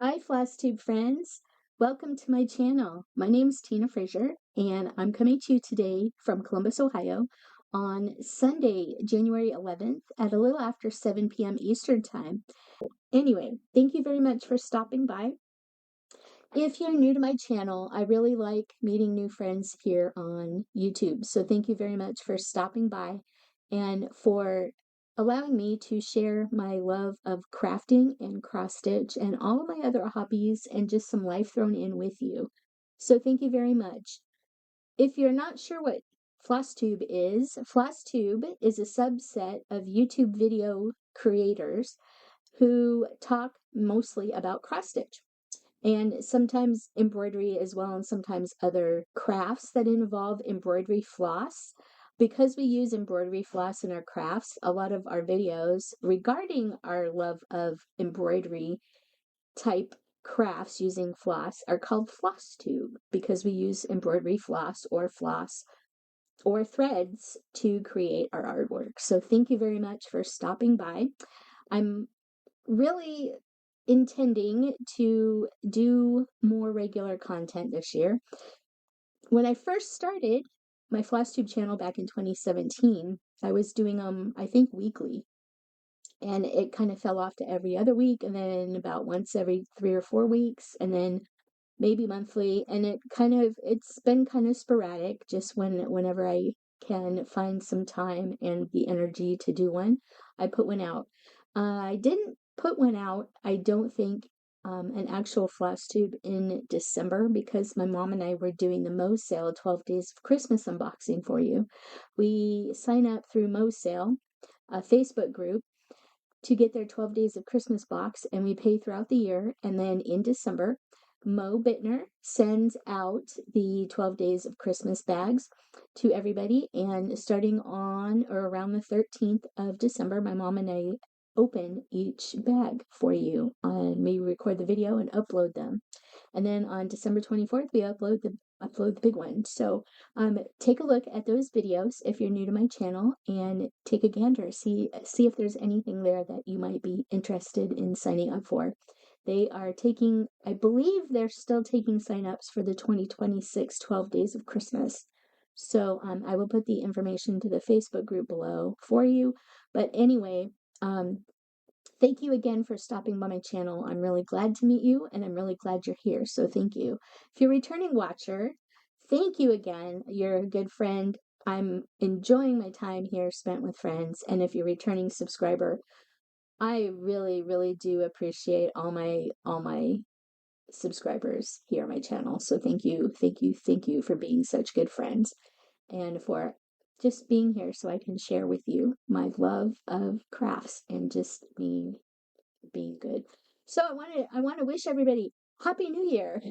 Hi, FlossTube friends. Welcome to my channel. My name is Tina Frazier, and I'm coming to you today from Columbus, Ohio on Sunday, January 11th at a little after 7 p.m. Eastern Time. Anyway, thank you very much for stopping by. If you're new to my channel, I really like meeting new friends here on YouTube. So thank you very much for stopping by and for allowing me to share my love of crafting and cross stitch and all of my other hobbies and just some life thrown in with you. So thank you very much. If you're not sure what FlossTube is a subset of YouTube video creators who talk mostly about cross stitch and sometimes embroidery as well, and sometimes other crafts that involve embroidery floss. Because we use embroidery floss in our crafts, a lot of our videos regarding our love of embroidery type crafts using floss are called FlossTube because we use embroidery floss or threads to create our artwork. So thank you very much for stopping by. I'm really intending to do more regular content this year. When I first started my FlossTube channel back in 2017, I was doing them, I think, weekly. And it kind of fell off to every other week, and then about once every 3 or 4 weeks, and then maybe monthly. And it's been kind of sporadic, just whenever I can find some time and the energy to do one, I put one out. I didn't put one out, I don't think, an actual FlossTube in December because my mom and I were doing the Mo Sale 12 Days of Christmas unboxing for you. We sign up through Mo Sale, a Facebook group, to get their 12 Days of Christmas box, and we pay throughout the year. And then in December, Mo Bittner sends out the 12 Days of Christmas bags to everybody. And starting on or around the 13th of December, my mom and I open each bag for you. And we record the video and upload them. And then on December 24th, we upload the big one. So take a look at those videos if you're new to my channel and take a gander. See if there's anything there that you might be interested in signing up for. They are taking, I believe they're still taking signups for the 2026 12 Days of Christmas. So I will put the information to the Facebook group below for you. But anyway, thank you again for stopping by my channel. I'm really glad to meet you, and I'm really glad you're here, so thank you. If you're a returning watcher, thank you again. You're a good friend. I'm enjoying my time here spent with friends, and if you're a returning subscriber, I really, really do appreciate all my subscribers here on my channel. So thank you, thank you, thank you for being such good friends and for just being here so I can share with you my love of crafts and just being good. So I want to wish everybody Happy New Year.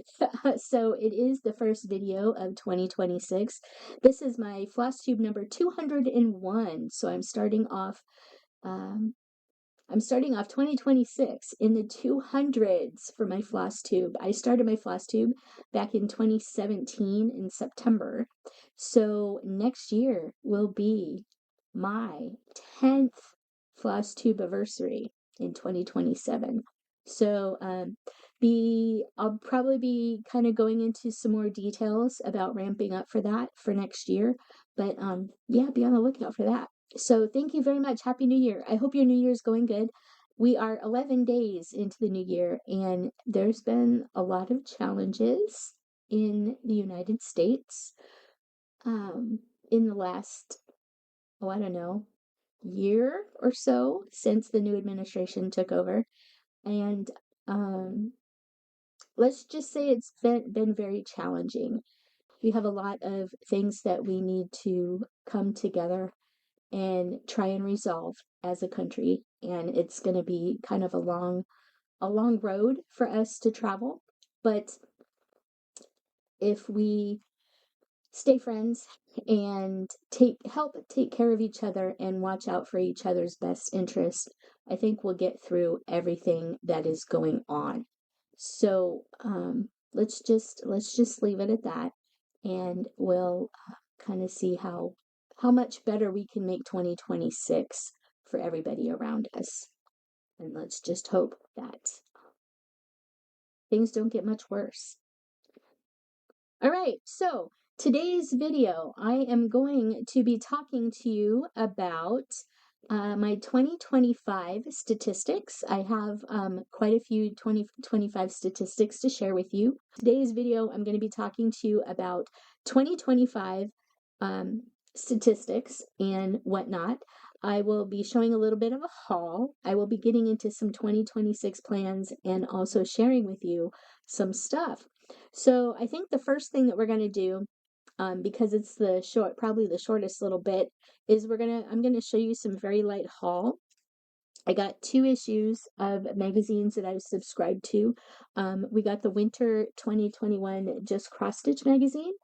So it is the first video of 2026. This is my FlossTube number 201. So um, I'm starting off 2026 in the 200s for my FlossTube. I started my FlossTube back in 2017 in September. So next year will be my 10th FlossTube anniversary in 2027. So I'll probably be kind of going into some more details about ramping up for that for next year. But yeah, be on the lookout for that. So thank you very much. Happy New Year. I hope your New Year is going good. We are 11 days into the new year, and there's been a lot of challenges in the United States in the last, oh, I don't know, year or so since the new administration took over. And let's just say it's been very challenging. We have a lot of things that we need to come together and try and resolve as a country, and it's going to be kind of a long road for us to travel, but if we stay friends and help take care of each other and watch out for each other's best interest, I think we'll get through everything that is going on. So let's just leave it at that, and we'll kind of see how much better we can make 2026 for everybody around us. And let's just hope that things don't get much worse. All right, so today's video, I am going to be talking to you about my 2025 statistics. I have quite a few 2025 statistics to share with you. Today's video, I'm going to be talking to you about 2025 um, statistics and whatnot. I will be showing a little bit of a haul. I will be getting into some 2026 plans and also sharing with you some stuff. So I think the first thing that we're going to do, because it's probably the shortest little bit, is I'm going to show you some very light haul. I got 2 issues of magazines that I was subscribed to. We got the Winter 2021 Just Cross Stitch magazine.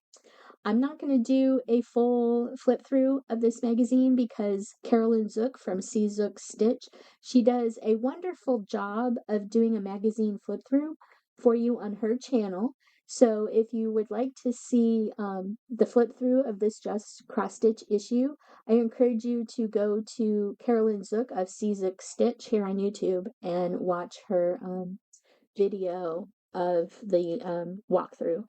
I'm not going to do a full flip through of this magazine because Carolyn Zook from C Zook Stitch, she does a wonderful job of doing a magazine flip through for you on her channel. So if you would like to see the flip through of this Just Cross Stitch issue, I encourage you to go to Carolyn Zook of C Zook Stitch here on YouTube and watch her video of the walkthrough.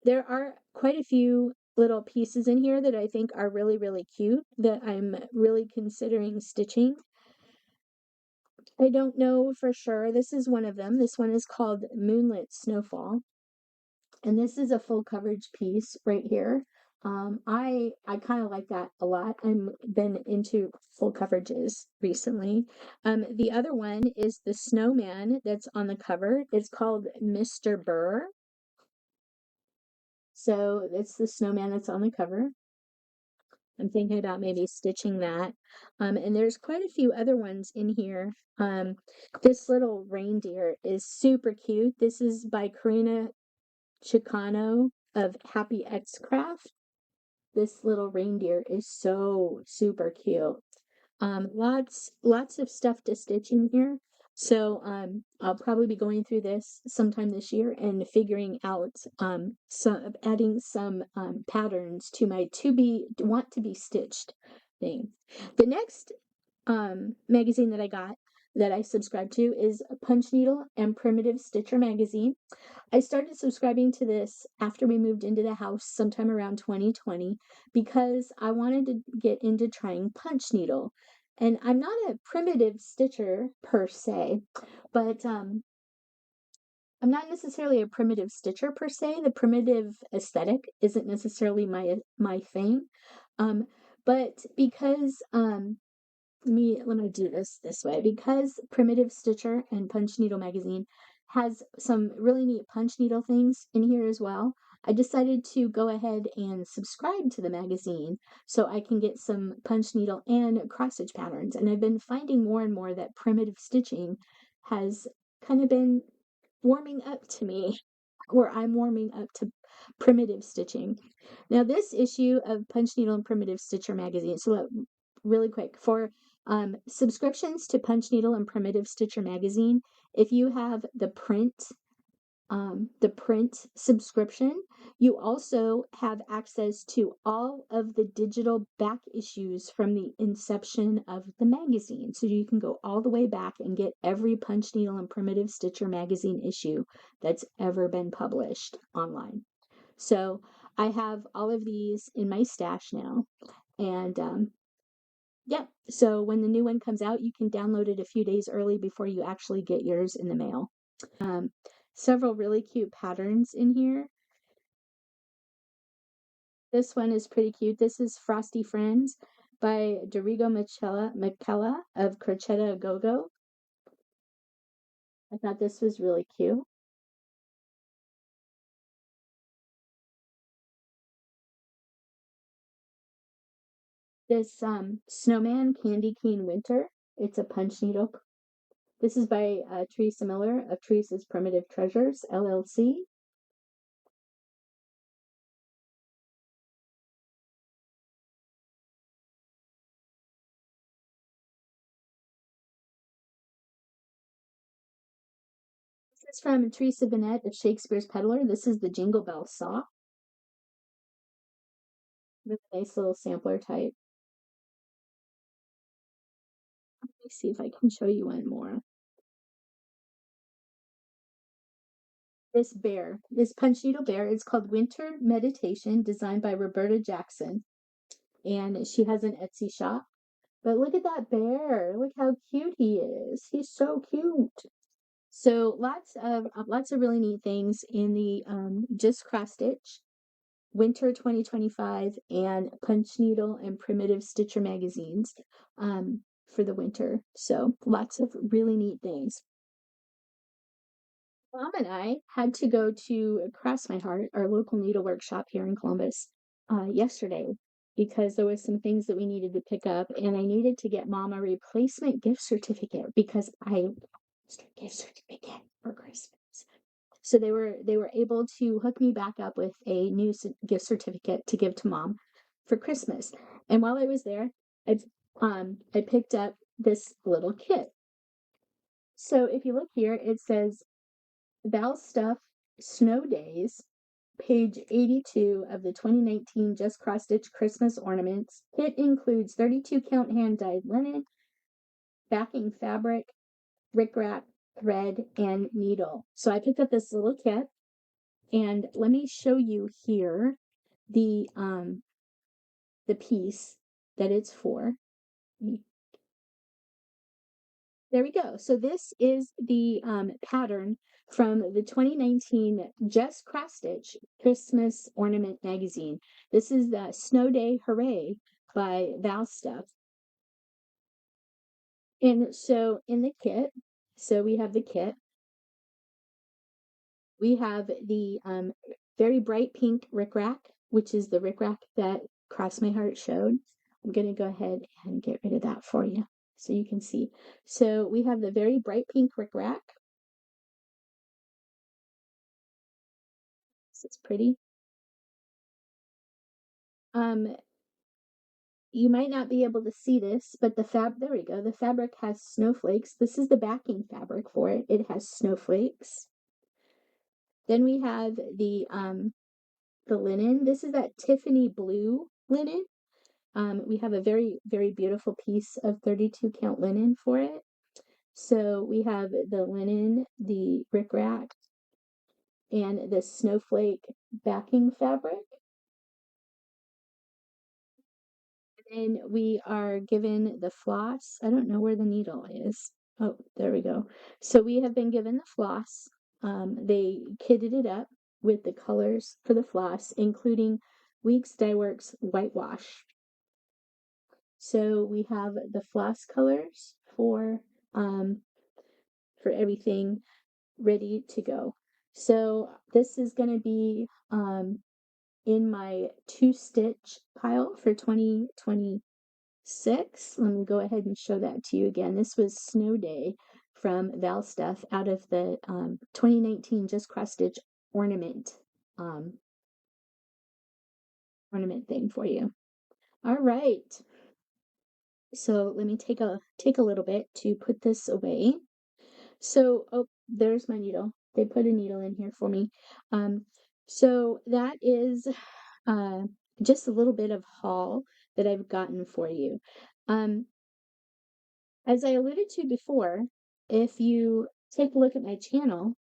There are quite a few little pieces in here that I think are really, really cute that I'm really considering stitching. I don't know for sure. This is one of them. This one is called Moonlit Snowfall. And this is a full coverage piece right here. I kind of like that a lot. I've been into full coverages recently. The other one is the snowman that's on the cover. It's called Mr. Burr. So it's the snowman that's on the cover. I'm thinking about maybe stitching that. And there's quite a few other ones in here. This little reindeer is super cute. This is by Karina Chicano of Happy X Craft. This little reindeer is so super cute. Lots of stuff to stitch in here. So I'll probably be going through this sometime this year and figuring out adding some patterns to my want to be stitched thing. The next magazine that I got that I subscribed to is Punch Needle and Primitive Stitcher magazine. I started subscribing to this after we moved into the house sometime around 2020 because I wanted to get into trying punch needle. And I'm not a primitive stitcher per se, but I'm not necessarily a primitive stitcher per se. The primitive aesthetic isn't necessarily my thing. But because let me do this way, because Primitive Stitcher and Punch Needle magazine has some really neat punch needle things in here as well. I decided to go ahead and subscribe to the magazine so I can get some punch needle and cross stitch patterns. And I've been finding more and more that primitive stitching has kind of been warming up to me, or I'm warming up to primitive stitching. Now, this issue of Punch Needle and Primitive Stitcher magazine, so really quick, for subscriptions to Punch Needle and Primitive Stitcher magazine, if you have the print subscription, you also have access to all of the digital back issues from the inception of the magazine. So you can go all the way back and get every Punch Needle and Primitive Stitcher magazine issue that's ever been published online. So I have all of these in my stash now. And yeah, so when the new one comes out, you can download it a few days early before you actually get yours in the mail. Several really cute patterns in here. This one is pretty cute. This is Frosty Friends by Dorigo Michela of Crocetta Go-Go. I thought this was really cute. This Snowman Candy Cane Winter. It's a punch needle. This is by Teresa Miller of Teresa's Primitive Treasures, LLC. This is from Teresa Bennett of Shakespeare's Peddler. This is the Jingle Bell Saw. With a nice little sampler type. Let me see if I can show you one more. this punch needle bear. It's called Winter Meditation, designed by Roberta Jackson. And she has an Etsy shop. But look at that bear. Look how cute he is. He's so cute. So lots of really neat things in the Just Cross Stitch Winter 2025 and Punch Needle and Primitive Stitcher magazines for the winter. So lots of really neat things. Mom and I had to go to Cross My Heart, our local needle workshop here in Columbus, yesterday because there was some things that we needed to pick up, and I needed to get Mom a replacement gift certificate because I lost her gift certificate for Christmas. So they were able to hook me back up with a new gift certificate to give to Mom for Christmas. And while I was there, I picked up this little kit. So if you look here, it says Val Stuff Snow Days, page 82 of the 2019 Just Cross Stitch Christmas Ornaments. Kit includes 32 count hand-dyed linen, backing fabric, rickrack, thread, and needle. So I picked up this little kit, and let me show you here the piece that it's for. There we go. So this is the pattern from the 2019 Just Cross Stitch Christmas Ornament Magazine. This is the Snow Day Hooray by Val Stuff. And so in the kit, so we have the kit. We have the very bright pink rickrack, which is the rickrack that Cross My Heart showed. I'm going to go ahead and get rid of that for you so you can see. So we have the very bright pink rickrack. This is pretty. You might not be able to see this, but there we go. The fabric has snowflakes. This is the backing fabric for it. It has snowflakes. Then we have the linen. This is that Tiffany blue linen. We have a very, very beautiful piece of 32 count linen for it. So we have the linen, the rickrack, and the snowflake backing fabric. And we are given the floss. I don't know where the needle is. Oh, there we go. So we have been given the floss. They kitted it up with the colors for the floss, including Weeks Dye Works Whitewash. So we have the floss colors for everything ready to go. So this is going to be in my 2-stitch pile for 2026. Let me go ahead and show that to you again. This was Snow Day from Val Stuff out of the 2019 Just Cross Stitch ornament thing for you. All right. So let me take a little bit to put this away. So, oh, there's my needle. They put a needle in here for me. So that is just a little bit of haul that I've gotten for you. As I alluded to before, if you take a look at my channel,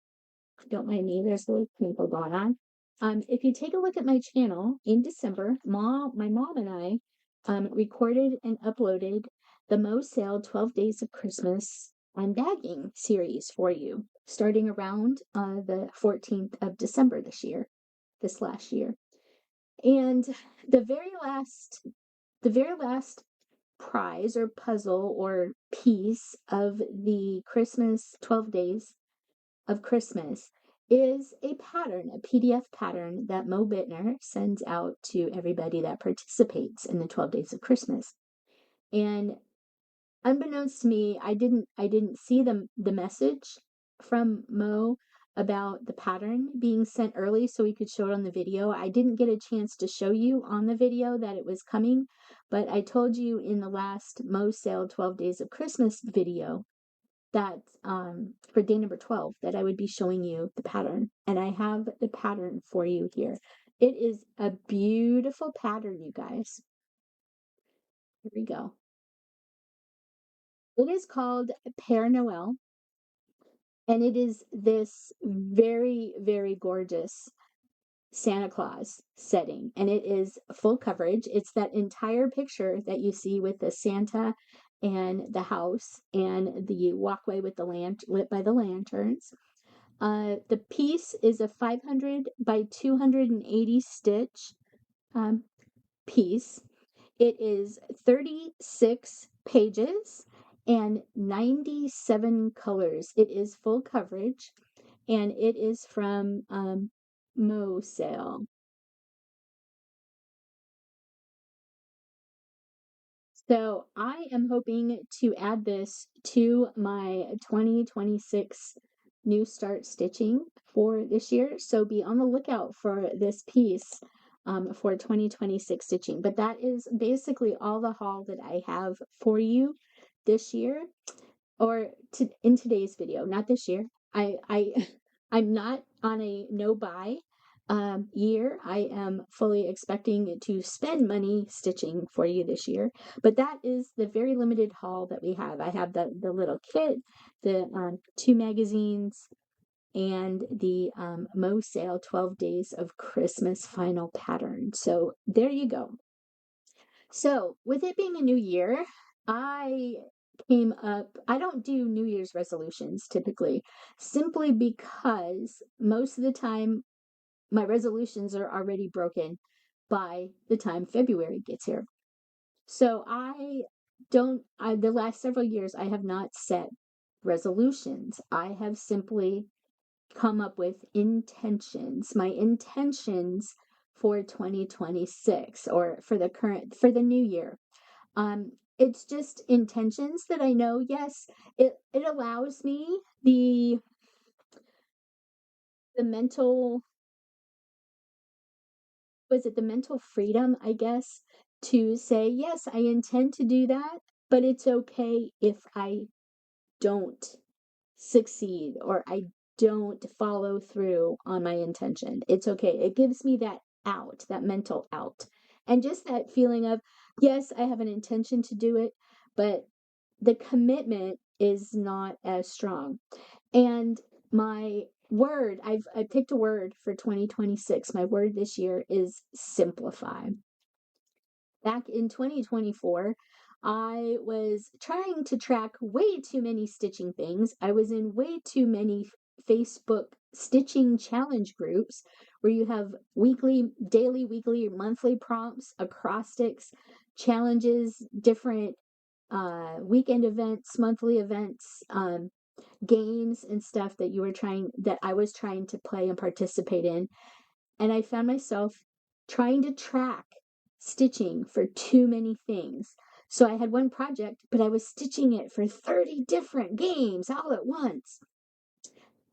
don't mind me, there's a little twinkle going on. If you take a look at my channel in December, my mom and I recorded and uploaded the Mo Sale 12 Days of Christmas bagging series for you, starting around the 14th of December this last year. And the very last prize or puzzle or piece of the Christmas 12 Days of Christmas is a pattern, a PDF pattern that Mo Bittner sends out to everybody that participates in the 12 Days of Christmas. And unbeknownst to me, I didn't see the message from Mo about the pattern being sent early so we could show it on the video. I didn't get a chance to show you on the video that it was coming, but I told you in the last Mo Sale 12 Days of Christmas video that for day number 12 that I would be showing you the pattern, and I have the pattern for you here. It is a beautiful pattern, you guys. Here we go. It is called Père Noël, And it is this very, very gorgeous Santa Claus setting, and it is full coverage. It's that entire picture that you see with the Santa and the house and the walkway with the lit by the lanterns. The piece is a 500 by 280 stitch um, piece. It is 36 pages and 97 colors. It is full coverage, and it is from Mo Sale. So I am hoping to add this to my 2026 New Start Stitching for this year. So be on the lookout for this piece for 2026 stitching. But that is basically all the haul that I have for you this year, or in today's video, not this year. I I'm not on a no buy year. I am fully expecting to spend money stitching for you this year, but that is the very limited haul that we have. I have the little kit, the 2 magazines, and the Mo Sale 12 Days of Christmas Final Pattern. So there you go. So, with it being a new year, I I don't do New Year's resolutions typically, simply because most of the time my resolutions are already broken by the time February gets here. So, the last several years, I have not set resolutions. I have simply come up with intentions, my intentions for 2026, or for the new year. It's just intentions that I know, yes, it allows me the mental, the mental freedom, I guess, to say, yes, I intend to do that, but it's okay if I don't succeed, or I don't follow through on my intention. It's okay. It gives me that out, that mental out. And just that feeling of, yes, I have an intention to do it, but the commitment is not as strong. And my word, I picked a word for 2026. My word this year is simplify. Back in 2024, I was trying to track way too many stitching things. I was in way too many Facebook stitching challenge groups where you have daily, weekly, monthly prompts, acrostics, challenges, different weekend events, monthly events, games and stuff that I was trying to play and participate in. And I found myself trying to track stitching for too many things. So I had one project, but I was stitching it for 30 different games all at once.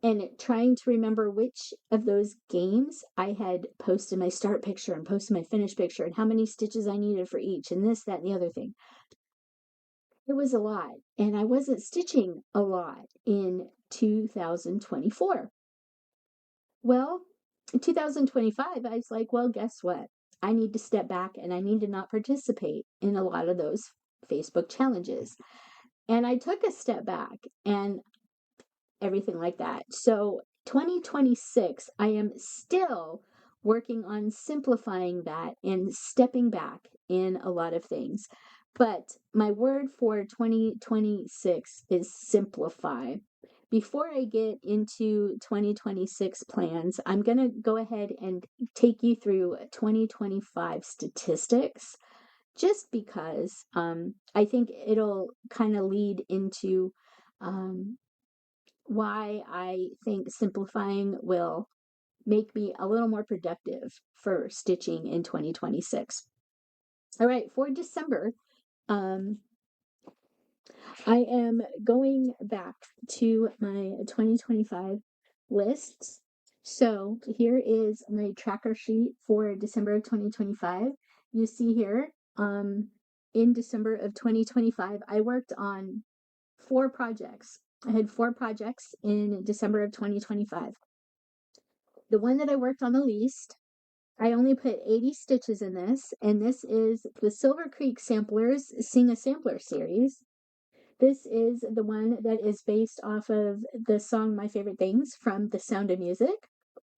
And trying to remember which of those games I had posted my start picture and posted my finish picture, and how many stitches I needed for each, and this, that, and the other thing. It was a lot, and I wasn't stitching a lot in 2024. Well, in 2025, I was like, well, guess what? I need to step back, and I need to not participate in a lot of those Facebook challenges. And I took a step back and everything like that. So 2026, I am still working on simplifying that and stepping back in a lot of things. But my word for 2026 is simplify. Before I get into 2026 plans, I'm going to go ahead and take you through 2025 statistics, just because I think it'll kind of lead into why I think simplifying will make me a little more productive for stitching in 2026. All right, for December, um, I am going back to my 2025 lists. So here is my tracker sheet for December of 2025. You see here, in December of 2025, I worked on 4 projects. I had 4 projects in December of 2025. The one that I worked on the least, I only put 80 stitches in this, and this is the Silver Creek Samplers Sing a Sampler series. This is the one that is based off of the song My Favorite Things from The Sound of Music.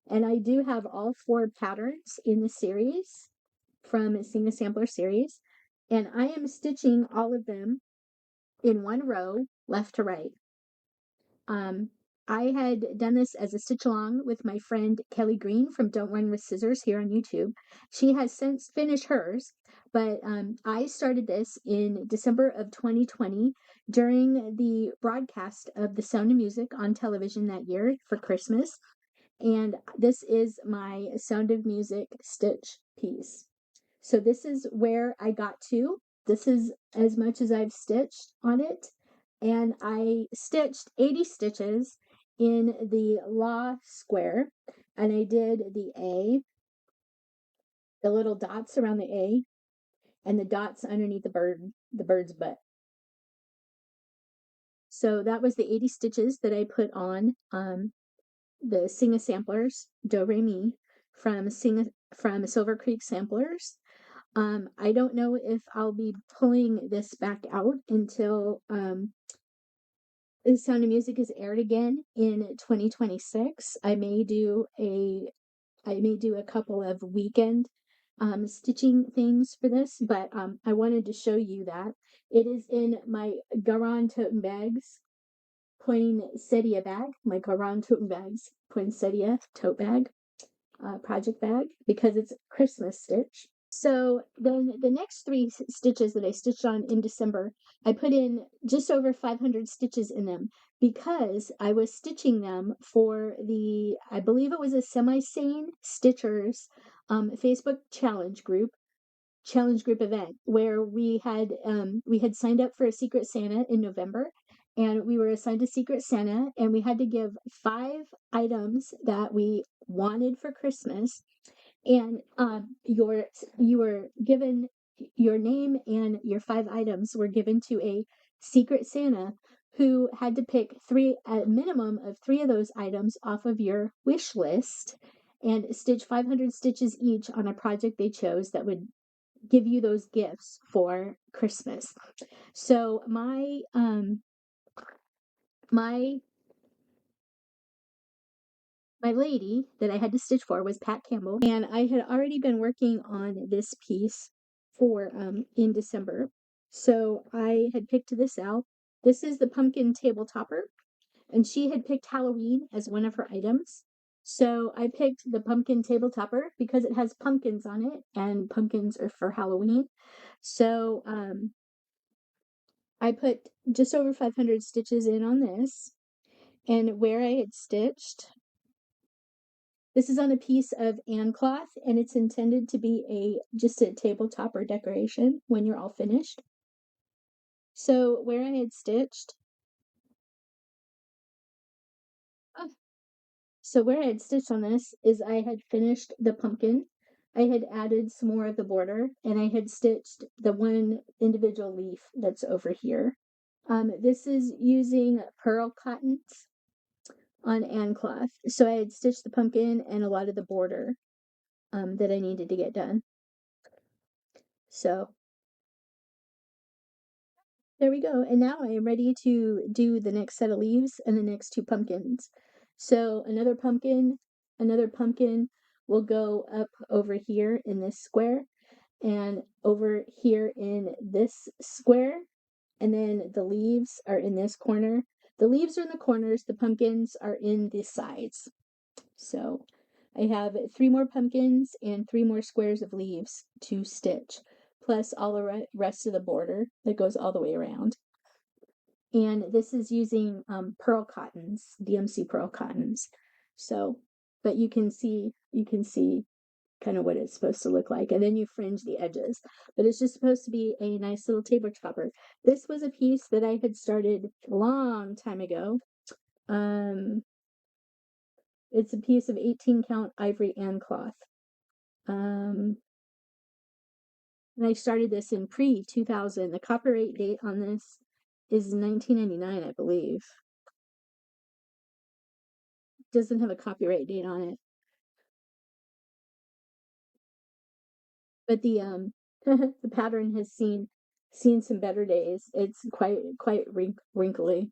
And I do have all 4 patterns in the series from Sing a Sampler series. And I am stitching all of them in one row, left to right. I had done this as a stitch along with my friend Kelly Green from Don't Run with Scissors here on YouTube. She has since finished hers, but I started this in December of 2020 during the broadcast of The Sound of Music on television that year for Christmas. And this is my Sound of Music stitch piece. So this is where I got to. This is as much as I've stitched on it. And I stitched 80 stitches in the law square. And I did the A, the little dots around the A, and the dots underneath the bird's butt. So that was the 80 stitches that I put on the Sing a Samplers Do Re Mi from Silver Creek Samplers. I don't know if I'll be pulling this back out until The Sound of Music is aired again in 2026. I may do a couple of weekend stitching things for this, but I wanted to show you that it is in my Garan Toten Bags Poinsettia bag, my Garan Toten Bags Poinsettia tote bag, project bag, because it's Christmas stitch. So then the next 3 stitches that I stitched on in December, I put in just over 500 stitches in them because I was stitching them for I believe it was a Semi-Sane Stitchers Facebook challenge group event where we had signed up for a Secret Santa in November, and we were assigned a Secret Santa, and we had to give 5 items that we wanted for Christmas, and you were given your name, and your 5 items were given to a Secret Santa who had to pick a minimum of 3 of those items off of your wish list and stitch 500 stitches each on a project they chose that would give you those gifts for Christmas. So my lady that I had to stitch for was Pat Campbell, and I had already been working on this piece for in December. So I had picked this out. This is the pumpkin table topper, and she had picked Halloween as one of her items. So I picked the pumpkin table topper because it has pumpkins on it, and pumpkins are for Halloween. So I put just over 500 stitches in on this, and where I had stitched, this is on a piece of Ann cloth, and it's intended to be just a tabletop or decoration when you're all finished. So where I had stitched, on this is I had finished the pumpkin. I had added some more of the border, and I had stitched the one individual leaf that's over here. This is using pearl cottons on Ann cloth. So I had stitched the pumpkin and a lot of the border that I needed to get done. So there we go. And now I am ready to do the next set of leaves and the next 2 pumpkins. So another pumpkin will go up over here in this square and over here in this square. And then the leaves are in this corner. The leaves are in the corners. The pumpkins are in the sides. So I have 3 more pumpkins and 3 more squares of leaves to stitch, plus all the rest of the border that goes all the way around. And this is using pearl cottons, DMC pearl cottons. So, but you can see kind of what it's supposed to look like, and then you fringe the edges. But it's just supposed to be a nice little table topper. This was a piece that I had started a long time ago. It's a piece of 18 count ivory and cloth. And I started this in pre-2000. The copyright date on this is 1999, I believe. It doesn't have a copyright date on it. But the the pattern has seen seen some better days. It's quite wrinkly.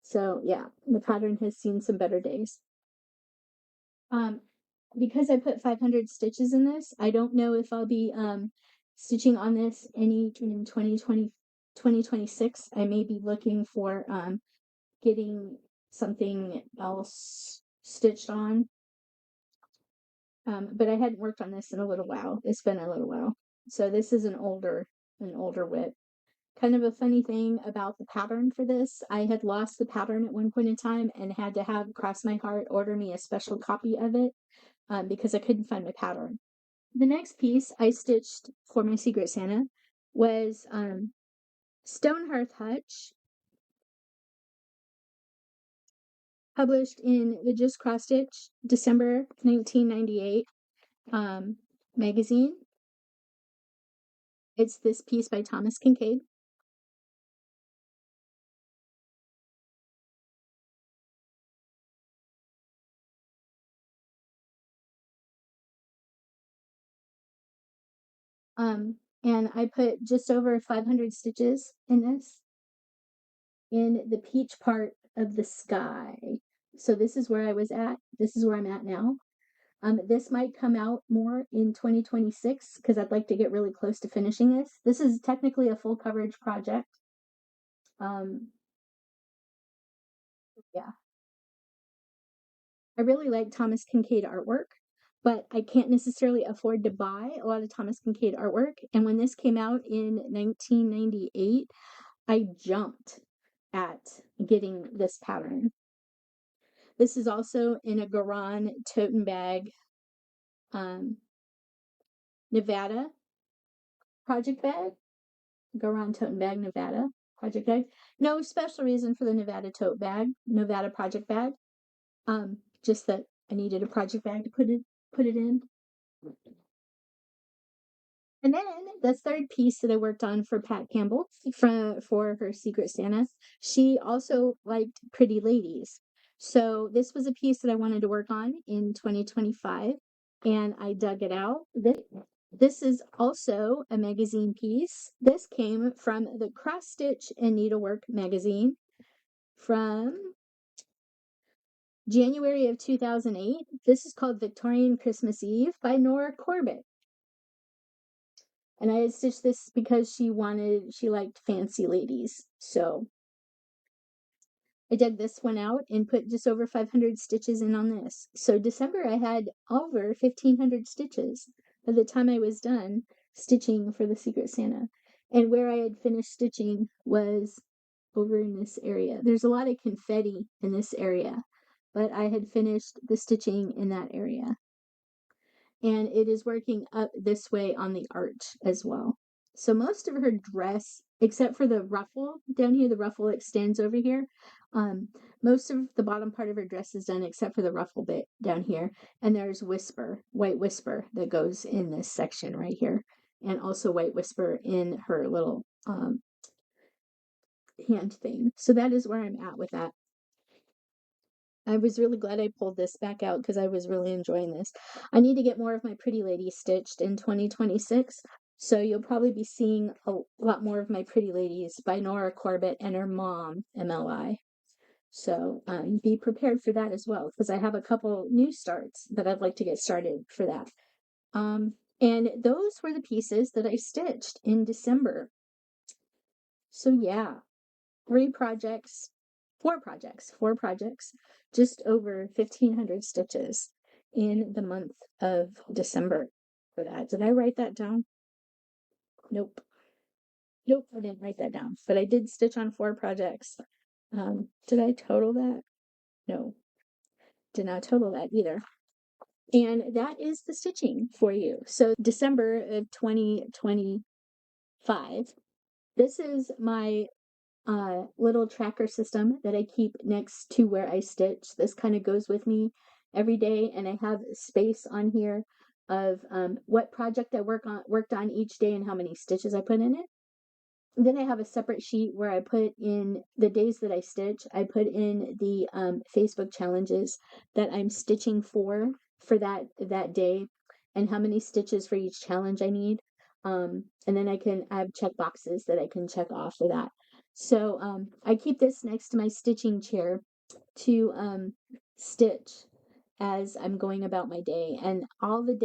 So yeah, the pattern has seen some better days. Um, because I put 500 stitches in this, I don't know if I'll be stitching on this in 2026. I may be looking for getting something else stitched on. But I hadn't worked on this in a little while. It's been a little while. So this is an older whip. Kind of a funny thing about the pattern for this, I had lost the pattern at one point in time and had to have Cross My Heart order me a special copy of it because I couldn't find my pattern. The next piece I stitched for my Secret Santa was Stonehearth Hutch, published in the Just Cross Stitch December 1998 magazine. It's this piece by Thomas Kincaid. And I put just over 500 stitches in this, in the peach part of the sky. So this is where I was at. This is where I'm at now. This might come out more in 2026 because I'd like to get really close to finishing this. This is technically a full coverage project. Yeah. I really like Thomas Kincaid artwork, but I can't necessarily afford to buy a lot of Thomas Kincaid artwork. And when this came out in 1998, I jumped at getting this pattern. This is also in a Garan tote bag, Nevada project bag. Garan tote bag, Nevada project bag. No special reason for the Nevada tote bag, Nevada project bag. Just that I needed a project bag to put it in. And then the third piece that I worked on for Pat Campbell for her Secret Santa, she also liked pretty ladies. So this was a piece that I wanted to work on in 2025, and I dug it out. This is also a magazine piece. This came from the Cross Stitch and Needlework magazine from January of 2008. This is called Victorian Christmas Eve by Nora Corbett. And I had stitched this because she liked fancy ladies. So I dug this one out and put just over 500 stitches in on this. So December I had over 1,500 stitches by the time I was done stitching for the Secret Santa. And where I had finished stitching was over in this area. There's a lot of confetti in this area, but I had finished the stitching in that area. And it is working up this way on the arch as well. So most of her dress, except for the ruffle down here, the ruffle extends over here. Most of the bottom part of her dress is done except for the ruffle bit down here. And there's white whisper that goes in this section right here. And also white whisper in her little hand thing. So that is where I'm at with that. I was really glad I pulled this back out because I was really enjoying this. I need to get more of my Pretty Ladies stitched in 2026. So you'll probably be seeing a lot more of my Pretty Ladies by Nora Corbett and her mom, MLI. So be prepared for that as well because I have a couple new starts that I'd like to get started for that. And those were the pieces that I stitched in December. So yeah, four projects, just over 1,500 stitches in the month of December for that. Did I write that down? Nope, I didn't write that down, but I did stitch on 4 projects. Did I total that? No, did not total that either. And that is the stitching for you. So December of 2025, this is my little tracker system that I keep next to where I stitch. This kind of goes with me every day, and I have space on here of what project I worked on each day and how many stitches I put in it. And then I have a separate sheet where I put in the days that I stitch. I put in the Facebook challenges that I'm stitching for that day and how many stitches for each challenge I need. And then I have check boxes that I can check off for that. So I keep this next to my stitching chair to stitch as I'm going about my day. And all the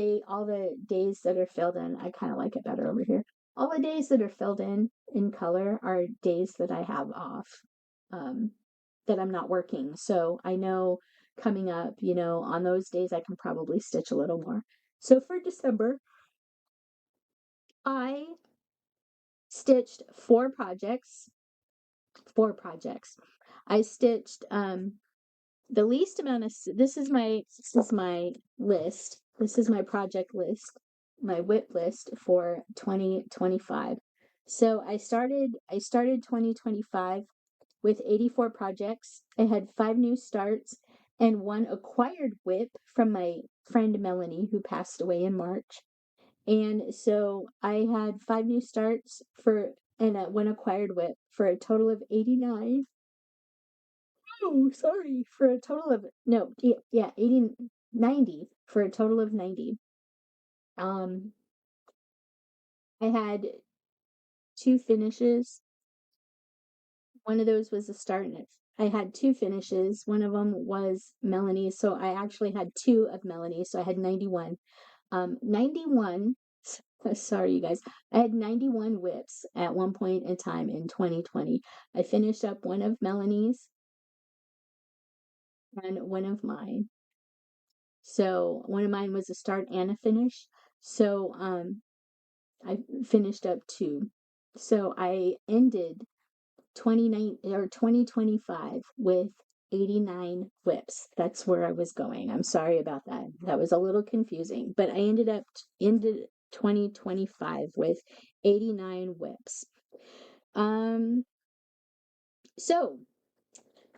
days that are filled in, I kind of like it better over here. All the days that are filled in color are days that I have off, um, that I'm not working. So I know coming up, on those days I can probably stitch a little more. So for December, I stitched four projects. I stitched the least amount of this is my list. This is my project list, my WIP list for 2025. So I started 2025 with 84 projects. I had 5 new starts and 1 acquired WIP from my friend Melanie, who passed away in March. And so I had 5 new starts and 1 acquired WIP for a total of 89. Oh, sorry. For a total of no, yeah, 80, 90 for a total of 90. Um, I had 2 finishes. One of those was a start. I had 2 finishes. One of them was Melanie's, so I actually had 2 of Melanie's, so I had 91. 91. Sorry, you guys. I had 91 WIPs at one point in time in 2020. I finished up one of Melanie's and one of mine. So one of mine was a start and a finish. So I finished up 2. So I ended 2025 with 89 WIPs. That's where I was going. I'm sorry about that. That was a little confusing, but I ended 2025 with 89 WIPs. So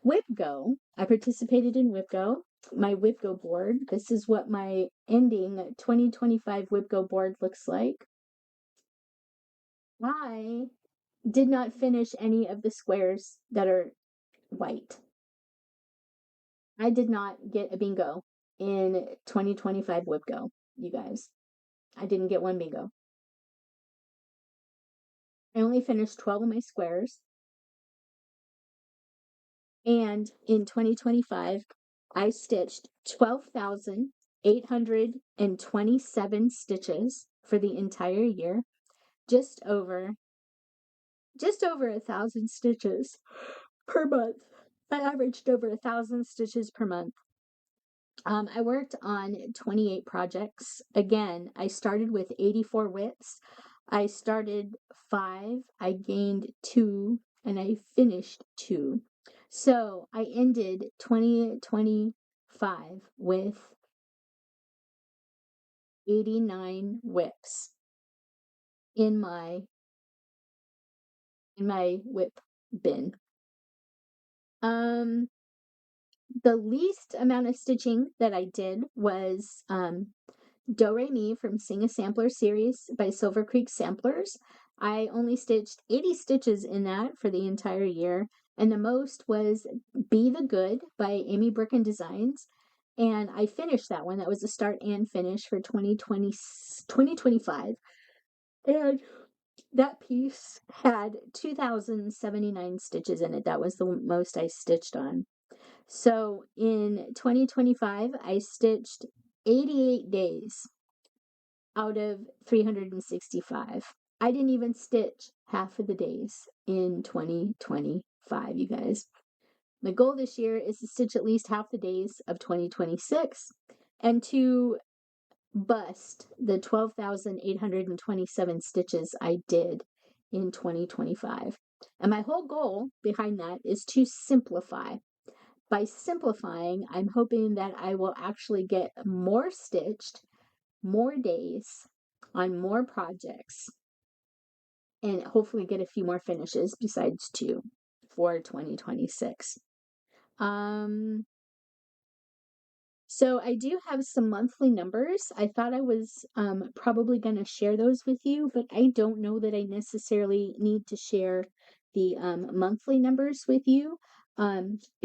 WIPGO, I participated in WIPGO, my WIPGO board. This is what my ending 2025 WIPGO board looks like. I did not finish any of the squares that are white. I did not get a bingo in 2025 WIPGO, you guys. I didn't get one bingo. I only finished 12 of my squares. And in 2025, I stitched 12,827 stitches for the entire year, just over 1,000 stitches per month. I averaged over 1,000 stitches per month. I worked on 28 projects. Again, I started with 84 WIPs. I started 5, I gained 2, and I finished 2. So I ended 2025 with 89 WIPs in my WIP bin. The least amount of stitching that I did was Do Re Mi from Sing a Sampler series by Silver Creek Samplers. I only stitched 80 stitches in that for the entire year, and the most was Be the Good by Amy Bricken Designs, and I finished that one. That was a start and finish for 2025, and that piece had 2,079 stitches in it. That was the most I stitched on. So in 2025, I stitched 88 days out of 365. I didn't even stitch half of the days in 2025, you guys. My goal this year is to stitch at least half the days of 2026 and to bust the 12,827 stitches I did in 2025. And my whole goal behind that is to simplify. By simplifying, I'm hoping that I will actually get more stitched, more days on more projects, and hopefully get a few more finishes besides 2 for 2026. So I do have some monthly numbers. I thought I was probably going to share those with you, but I don't know that I necessarily need to share the monthly numbers with you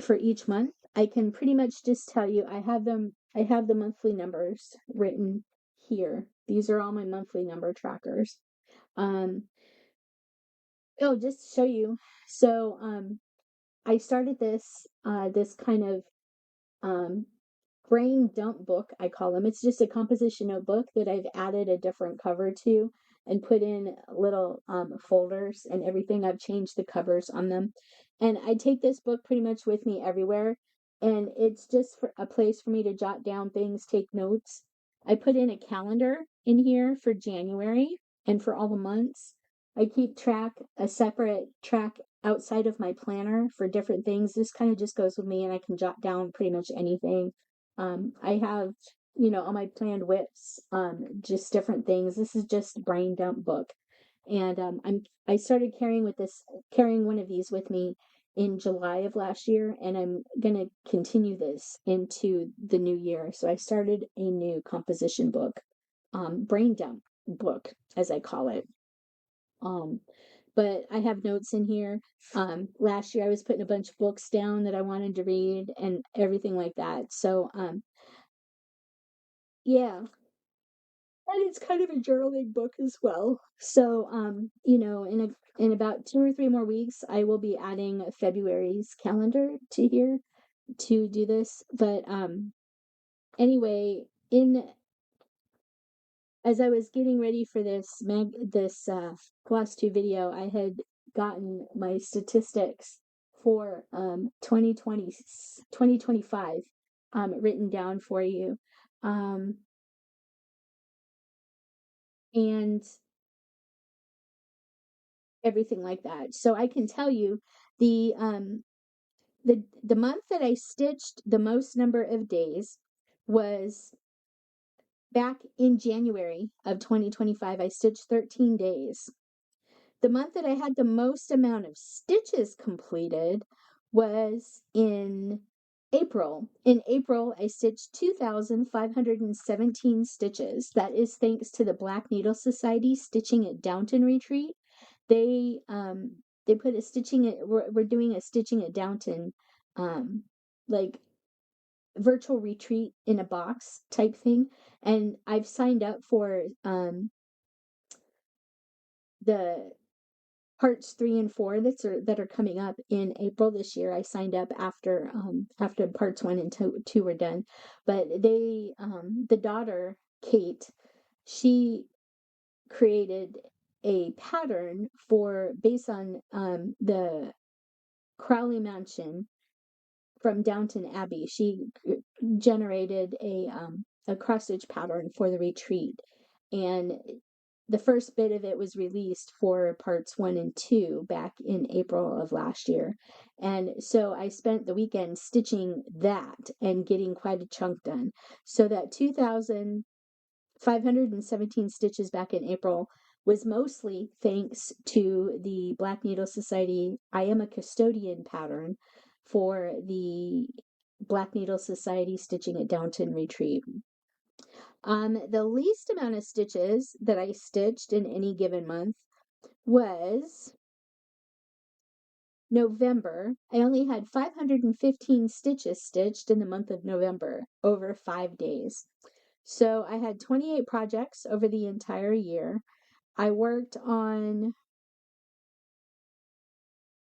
for each month. I can pretty much just tell you I have the monthly numbers written here. These are all my monthly number trackers. Um, oh, just to show you. So, I started this kind of um, brain dump book, I call them. It's just a composition notebook that I've added a different cover to and put in little folders and everything. I've changed the covers on them. And I take this book pretty much with me everywhere. And it's just for a place for me to jot down things, take notes. I put in a calendar in here for January and for all the months. I keep a separate track outside of my planner for different things. This kind of just goes with me and I can jot down pretty much anything. I have, all my planned whips, just different things. This is just brain dump book. And I started carrying one of these with me in July of last year, and I'm gonna continue this into the new year. So I started a new composition book, brain dump book, as I call it. Um, but I have notes in here. Last year I was putting a bunch of books down that I wanted to read and everything like that. So, yeah, and it's kind of a journaling book as well. So, in about 2 or 3 more weeks, I will be adding February's calendar to here to do this. But anyway, in as I was getting ready for this FlossTube video, I had gotten my statistics for 2025 written down for you. And everything like that. So I can tell you the the month that I stitched the most number of days was back in January of 2025. I stitched 13 days. The month that I had the most amount of stitches completed was in April. In April, I stitched 2,517 stitches. That is thanks to the Black Needle Society Stitching at Downton retreat. They put a stitching at we're doing a stitching at Downton like virtual retreat in a box type thing, and I've signed up for the parts 3 and 4 that are coming up in April this year. I signed up after parts 1 and 2 were done, but the daughter Kate, she created a pattern based on the Crowley Mansion from Downton Abbey. She generated a cross stitch pattern for the retreat, and the first bit of it was released for parts 1 and 2 back in April of last year. And so I spent the weekend stitching that and getting quite a chunk done. So that 2,517 stitches back in April was mostly thanks to the Black Needle Society I Am a Custodian pattern for the Black Needle Society Stitching at Downton retreat. The least amount of stitches that I stitched in any given month was November. I only had 515 stitches stitched in the month of November over 5 days. So I had 28 projects over the entire year. I worked on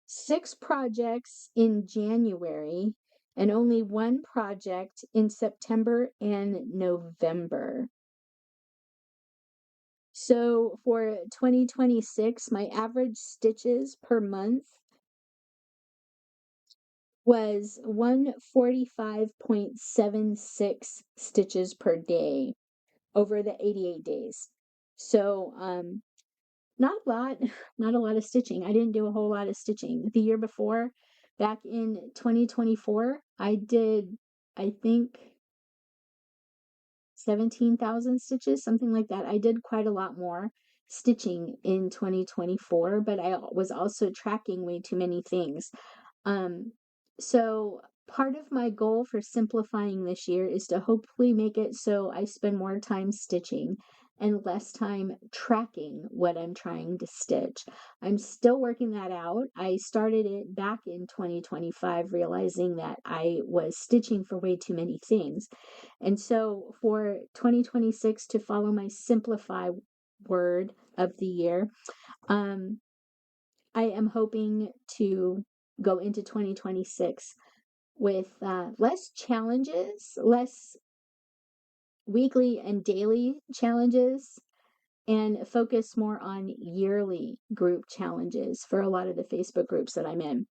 6 projects in January and only 1 project in September and November. So for 2026, my average stitches per month was 145.76 stitches per day over the 88 days. So, not a lot, not a lot of stitching. I didn't do a whole lot of stitching. The year before, back in 2024, I did, I think, 17,000 stitches, something like that. I did quite a lot more stitching in 2024, but I was also tracking way too many things. So part of my goal for simplifying this year is to hopefully make it so I spend more time stitching and less time tracking what I'm trying to stitch. I'm still working that out. I started it back in 2025, realizing that I was stitching for way too many things. And so for 2026, to follow my simplify word of the year. I am hoping to go into 2026 with less challenges, less weekly and daily challenges, and focus more on yearly group challenges for a lot of the Facebook groups that I'm in,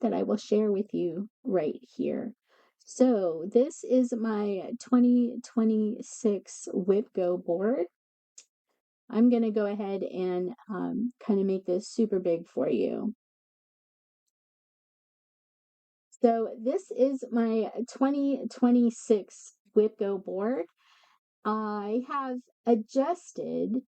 that I will share with you right here. So this is my 2026 WIPGO board. I'm going to go ahead and kind of make this super big for you. So this is my 2026 WIPGO board. I have adjusted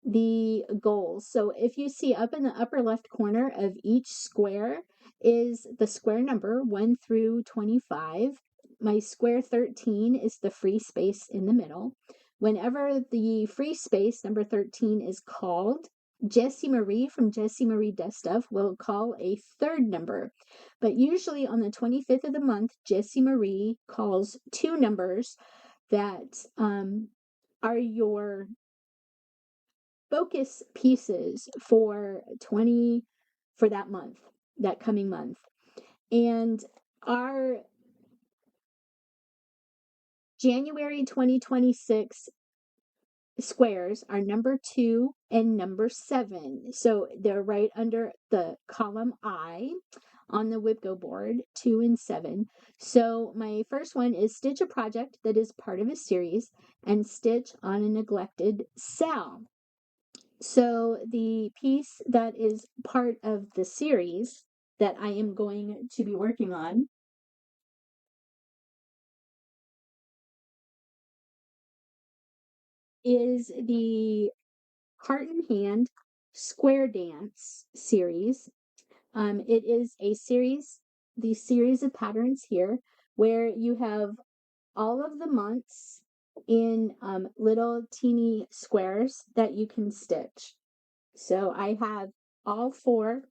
the goals. So if you see up in the upper left corner of each square is the square number 1 through 25. My square 13 is the free space in the middle. Whenever the free space, number 13, is called, Jessie Marie from Jessie Marie Does Stuff will call a third number. But usually on the 25th of the month, Jessie Marie calls two numbers that are your focus pieces for that month, that coming month. And our January 2026 squares are number 2 and number 7. So they're right under the column I on the WIPGO board, 2 and 7. So my first one is stitch a project that is part of a series and stitch on a neglected cell. So the piece that is part of the series that I am going to be working on is the Heart in Hand Square Dance series. It is a series, the series of patterns here, where you have all of the months in little teeny squares that you can stitch. So I have all 4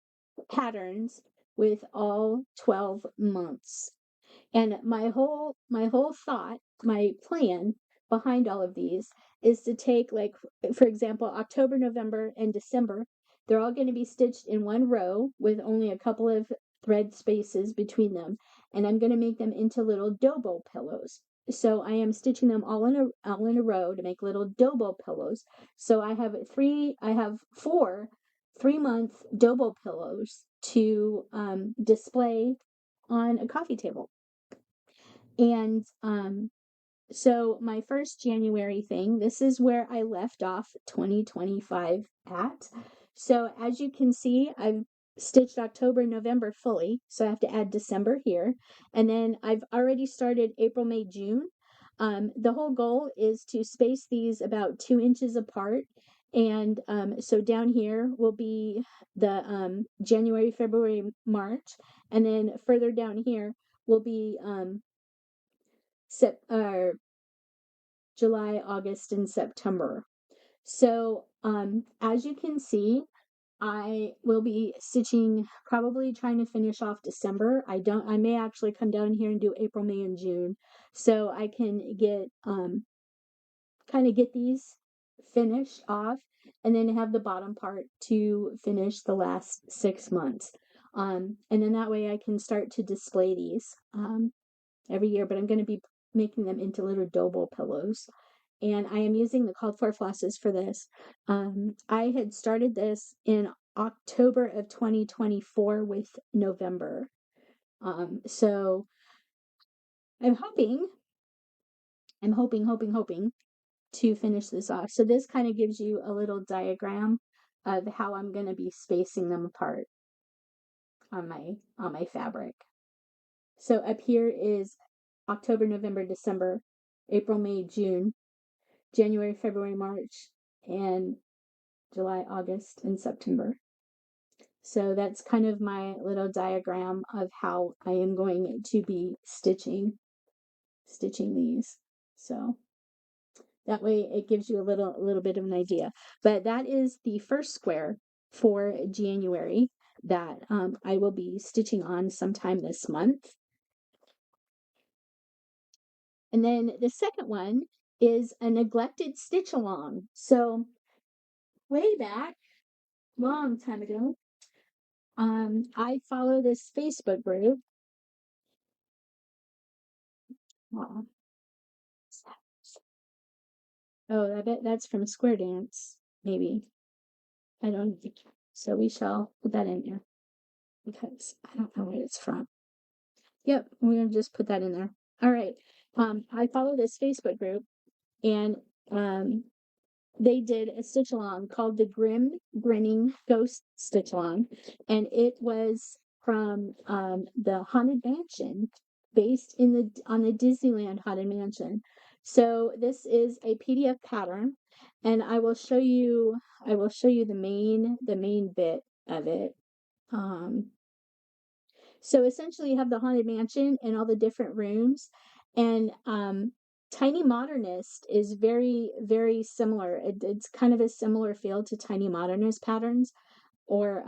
patterns with all 12 months. And my whole thought, my plan behind all of these is to take, like, for example, October, November, and December. They're all going to be stitched in one row with only a couple of thread spaces between them. And I'm going to make them into little dobo pillows. So I am stitching them all in a row to make little dobo pillows. So I have 4 3-month dobo pillows to display on a coffee table. And so my first January thing, this is where I left off 2025 at. So as you can see, I've stitched October and November fully, so I have to add December here. And then I've already started April, May, June. The whole goal is to space these about 2 inches apart. And so down here will be the January, February, March. And then further down here will be July, August, and September. So as you can see, I will be stitching, probably trying to finish off December. I may actually come down here and do April, May, and June, so I can get kind of get these finished off, and then have the bottom part to finish the last 6 months. And then that way I can start to display these every year, but I'm going to be making them into little dobo pillows. And I am using the called for flosses for this. I had started this in October of 2024 with November. So I'm hoping to finish this off. So this kind of gives you a little diagram of how I'm going to be spacing them apart on my fabric. So up here is October, November, December, April, May, June, January, February, March, and July, August, and September. So that's kind of my little diagram of how I am going to be stitching these. So that way it gives you a little bit of an idea. But that is the first square for January that I will be stitching on sometime this month. And then the second one is a neglected stitch along. So way back, long time ago, I follow this Facebook group. Aw. Oh, I bet that's from Square Dance, maybe. I don't think so. We shall put that in there because I don't know where it's from. Yep, we're gonna just put that in there. All right. I follow this Facebook group, and they did a stitch along called the Grim Grinning Ghost Stitch Along, and it was from the Haunted Mansion, based on the Disneyland Haunted Mansion. So this is a PDF pattern, and I will show you the main bit of it. So essentially you have the Haunted Mansion and all the different rooms, and Tiny Modernist is very, very similar. It's kind of a similar feel to Tiny Modernist patterns, or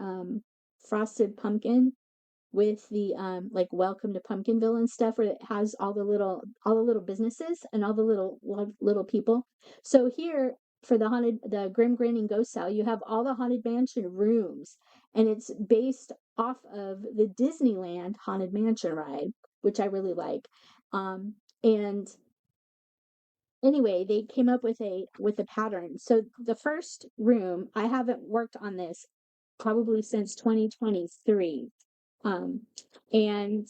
Frosted Pumpkin, with the like Welcome to Pumpkinville and stuff, where it has all the little businesses and all the little people. So here for the Grim Grinning Ghost Style, you have all the Haunted Mansion rooms, and it's based off of the Disneyland Haunted Mansion ride, which I really like. And anyway, they came up with a pattern. So the first room, I haven't worked on this probably since 2023. And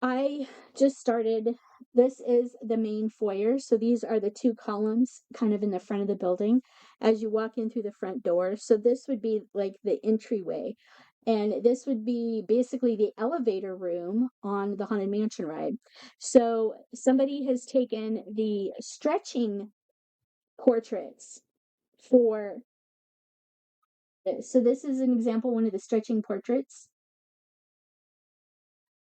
I just started. This is the main foyer. So these are the two columns kind of in the front of the building as you walk in through the front door. So this would be like the entryway. And this would be basically the elevator room on the Haunted Mansion ride. So somebody has taken the stretching portraits for this. So this is an example, one of the stretching portraits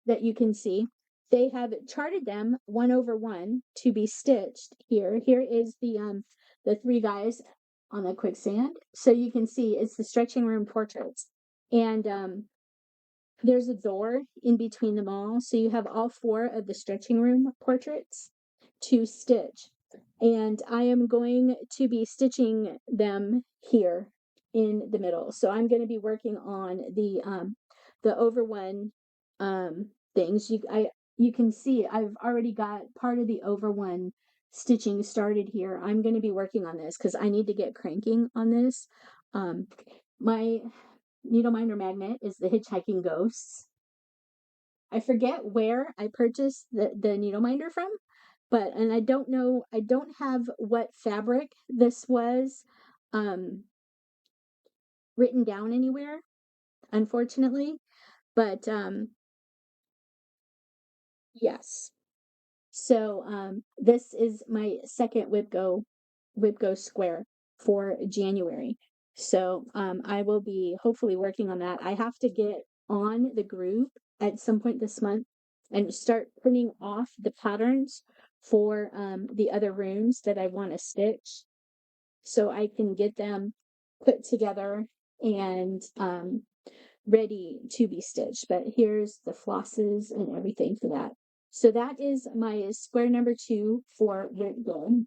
that you can see. They have charted them 1/1 to be stitched here. Here is the three guys on the quicksand. So you can see it's the stretching room portraits. And there's a door in between them all. So you have all four of the stretching room portraits to stitch. And I am going to be stitching them here in the middle. So I'm going to be working on the over one things. You can see I've already got part of the over one stitching started here. I'm going to be working on this because I need to get cranking on this. My needle minder magnet is the Hitchhiking Ghosts. I forget where I purchased the needle minder from, and I don't know, I don't have what fabric this was written down anywhere, unfortunately. But yes. So this is my second WIPGO square for January. So I will be hopefully working on that. I have to get on the group at some point this month and start printing off the patterns for the other rooms that I want to stitch, so I can get them put together and ready to be stitched. But here's the flosses and everything for that. So that is my square number 2 for WIPGO.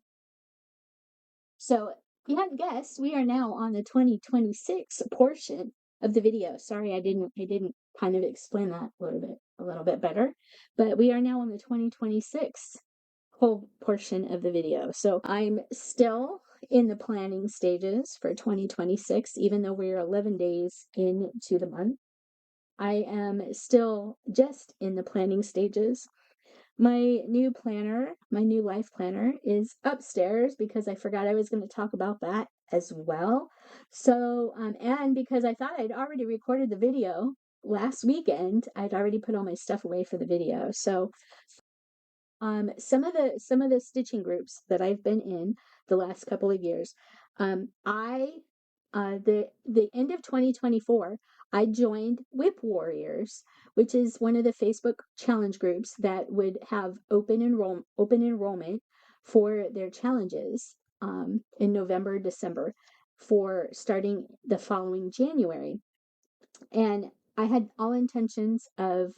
So if you hadn't guessed, we are now on the 2026 portion of the video. Sorry, I didn't kind of explain that a little bit better, but we are now on the 2026 whole portion of the video. So I'm still in the planning stages for 2026, even though we're 11 days into the month. I am still just in the planning stages. My new planner, my new life planner, is upstairs because I forgot I was going to talk about that as well. So, and because I thought I'd already recorded the video last weekend, I'd already put all my stuff away for the video. So, some of the stitching groups that I've been in the last couple of years, I the end of 2024, I joined Whip Warriors, which is one of the Facebook challenge groups that would have open enrollment for their challenges in November, December, for starting the following January. And I had all intentions of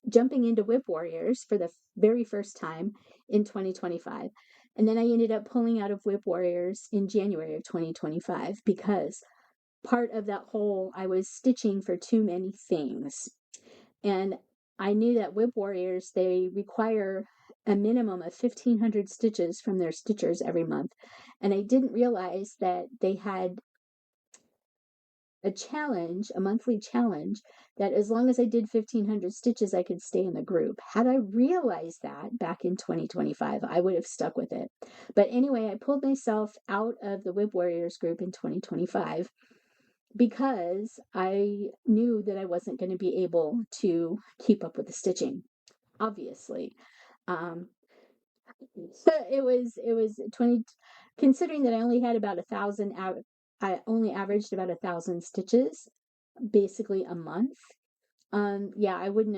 jumping into Whip Warriors for the very first time in 2025. And then I ended up pulling out of Whip Warriors in January of 2025 because part of that whole, I was stitching for too many things. And I knew that Whip Warriors, they require a minimum of 1,500 stitches from their stitchers every month. And I didn't realize that they had a challenge, a monthly challenge, that as long as I did 1,500 stitches, I could stay in the group. Had I realized that back in 2025, I would have stuck with it. But anyway, I pulled myself out of the Whip Warriors group in 2025 because I knew that I wasn't going to be able to keep up with the stitching, obviously. Um, so it was 20, considering that I only had about 1,000, I only averaged about 1,000 stitches basically a month. Yeah, I wouldn't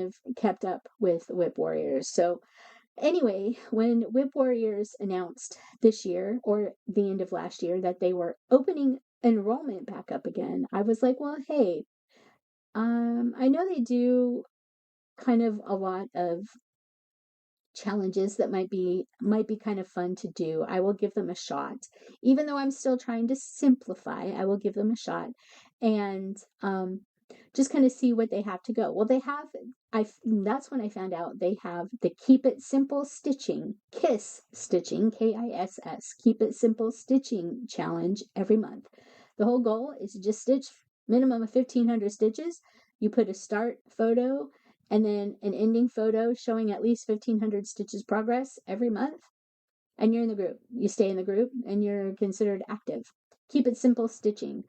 have kept up with Whip Warriors. So anyway, when Whip Warriors announced this year or the end of last year that they were opening enrollment back up again, I was like, well, hey, I know they do kind of a lot of challenges that might be kind of fun to do. I will give them a shot. Even though I'm still trying to simplify, I will give them a shot and just kind of see what they have to go. Well, they have I that's when I found out they have the Keep It Simple Stitching, KISS stitching, KISS, Keep It Simple Stitching challenge every month. The whole goal is to just stitch minimum of 1,500 stitches. You put a start photo and then an ending photo showing at least 1,500 stitches progress every month, and you're in the group. You stay in the group and you're considered active. Keep It Simple Stitching.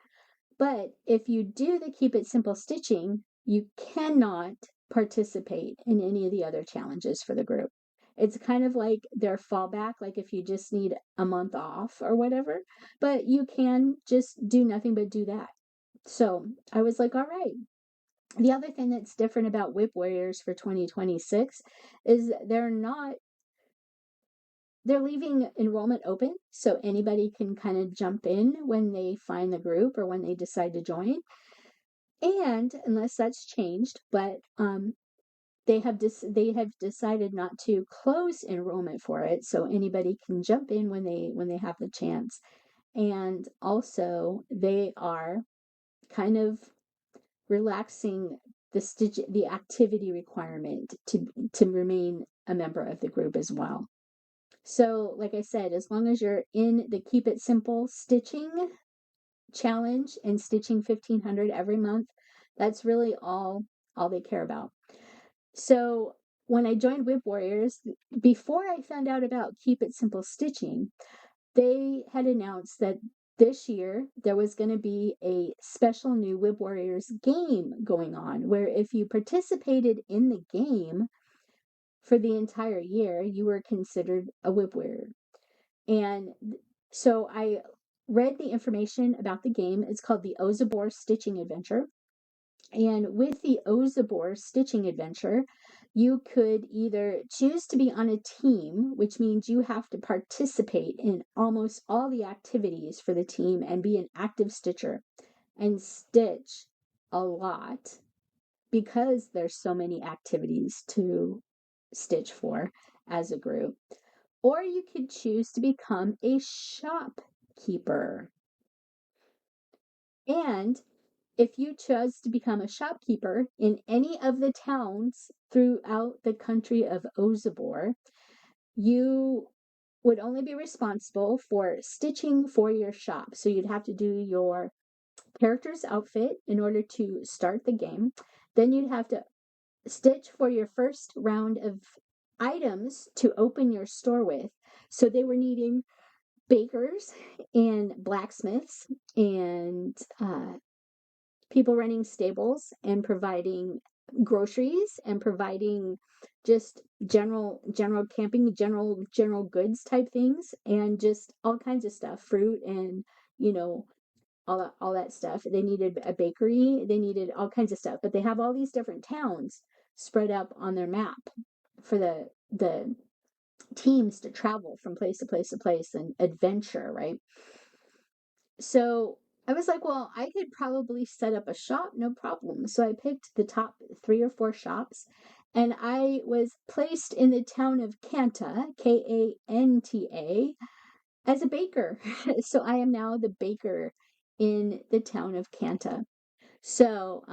But if you do the Keep It Simple Stitching, you cannot participate in any of the other challenges for the group. It's kind of like their fallback, like if you just need a month off or whatever, but you can just do nothing but do that. So I was like, all right. The other thing that's different about Whip Warriors for 2026 is they're leaving enrollment open so anybody can kind of jump in when they find the group or when they decide to join. And unless that's changed, but they have decided not to close enrollment for it, so anybody can jump in when they have the chance. And also, they are kind of relaxing the activity requirement to remain a member of the group as well. So, like I said, as long as you're in the Keep It Simple stitching challenge and stitching 1,500 every month, that's really all they care about. So, when I joined Whip Warriors, before I found out about Keep It Simple stitching, they had announced that this year there was going to be a special new Whip Warriors game going on where if you participated in the game for the entire year, you were considered a Whip Warrior. And so I read the information about the game. It's called the Ozabor Stitching Adventure. And with the Ozabor Stitching Adventure, you could either choose to be on a team, which means you have to participate in almost all the activities for the team and be an active stitcher and stitch a lot because there's so many activities to stitch for as a group. Or you could choose to become a shopkeeper. And if you chose to become a shopkeeper in any of the towns throughout the country of Ozabor, you would only be responsible for stitching for your shop. So you'd have to do your character's outfit in order to start the game. Then you'd have to stitch for your first round of items to open your store with. So they were needing bakers and blacksmiths and people running stables and providing groceries and providing just general camping, general goods type things, and just all kinds of stuff, fruit and all that stuff. They needed a bakery, they needed all kinds of stuff, but they have all these different towns spread up on their map for the teams to travel from place to place to place and adventure, right? So I was like, well, I could probably set up a shop, no problem. So I picked the top 3 or 4 shops And I was placed in the town of Kanta, Kanta, as a baker. So I am now the baker in the town of Kanta. So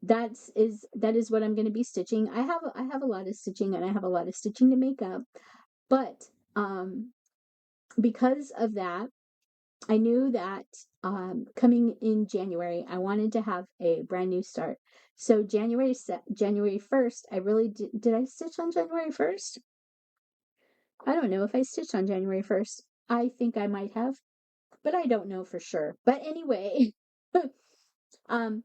that is what I'm going to be stitching. I have a lot of stitching, and I have a lot of stitching to make up, but because of that, I knew that coming in January, I wanted to have a brand new start. So January 1st, I really did I stitch on January 1st? I don't know if I stitched on January 1st. I think I might have, but I don't know for sure. But anyway, um,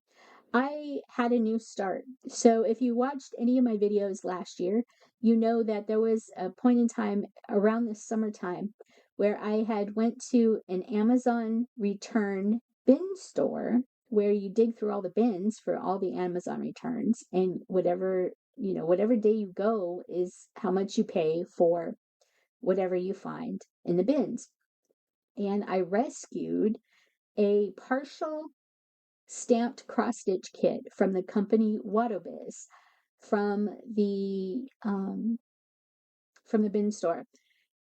I had a new start. So if you watched any of my videos last year, you know that there was a point in time around the summertime where I had went to an Amazon return bin store where you dig through all the bins for all the Amazon returns, and whatever day you go is how much you pay for whatever you find in the bins. And I rescued a partial stamped cross-stitch kit from the company Wadobiz from the bin store.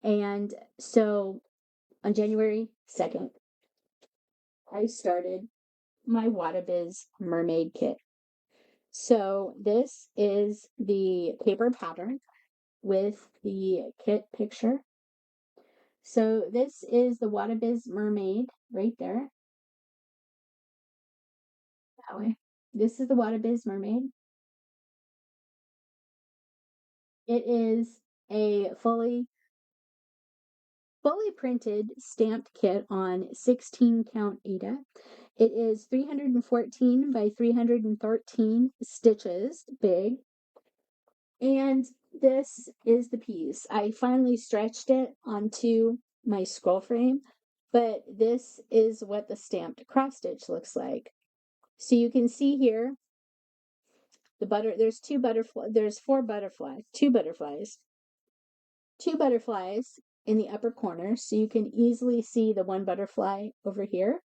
And so on January 2nd, I started my Wadobiz mermaid kit. So this is the paper pattern with the kit picture. So this is the Wadobiz mermaid right there. That way. This is the Wadobiz mermaid. It is a fully printed stamped kit on 16 count Aida. It is 314 by 313 stitches big. And this is the piece. I finally stretched it onto my scroll frame, but this is what the stamped cross stitch looks like. So you can see here there's four butterflies, two butterflies in the upper corner, so you can easily see the one butterfly over here.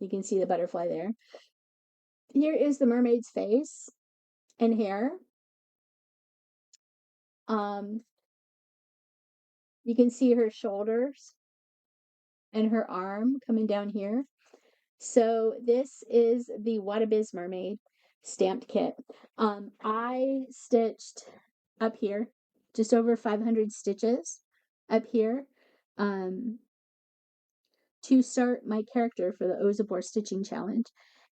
You can see the butterfly there. Here is the mermaid's face and hair. You can see her shoulders and her arm coming down here. So this is the Wadobiz mermaid stamped kit. I stitched up here just over 500 stitches up here. To start my character for the Ozabor Stitching Challenge.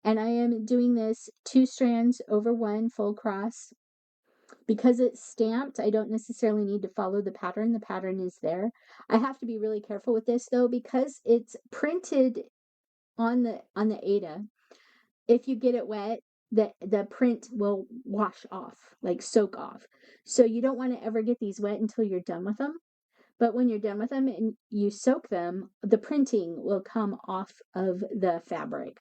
And I am doing this 2 strands over 1 full cross. Because it's stamped, I don't necessarily need to follow the pattern. The pattern is there. I have to be really careful with this though, because it's printed on the Aida. If you get it wet, the print will wash off, like soak off. So you don't want to ever get these wet until you're done with them. But when you're done with them and you soak them, the printing will come off of the fabric.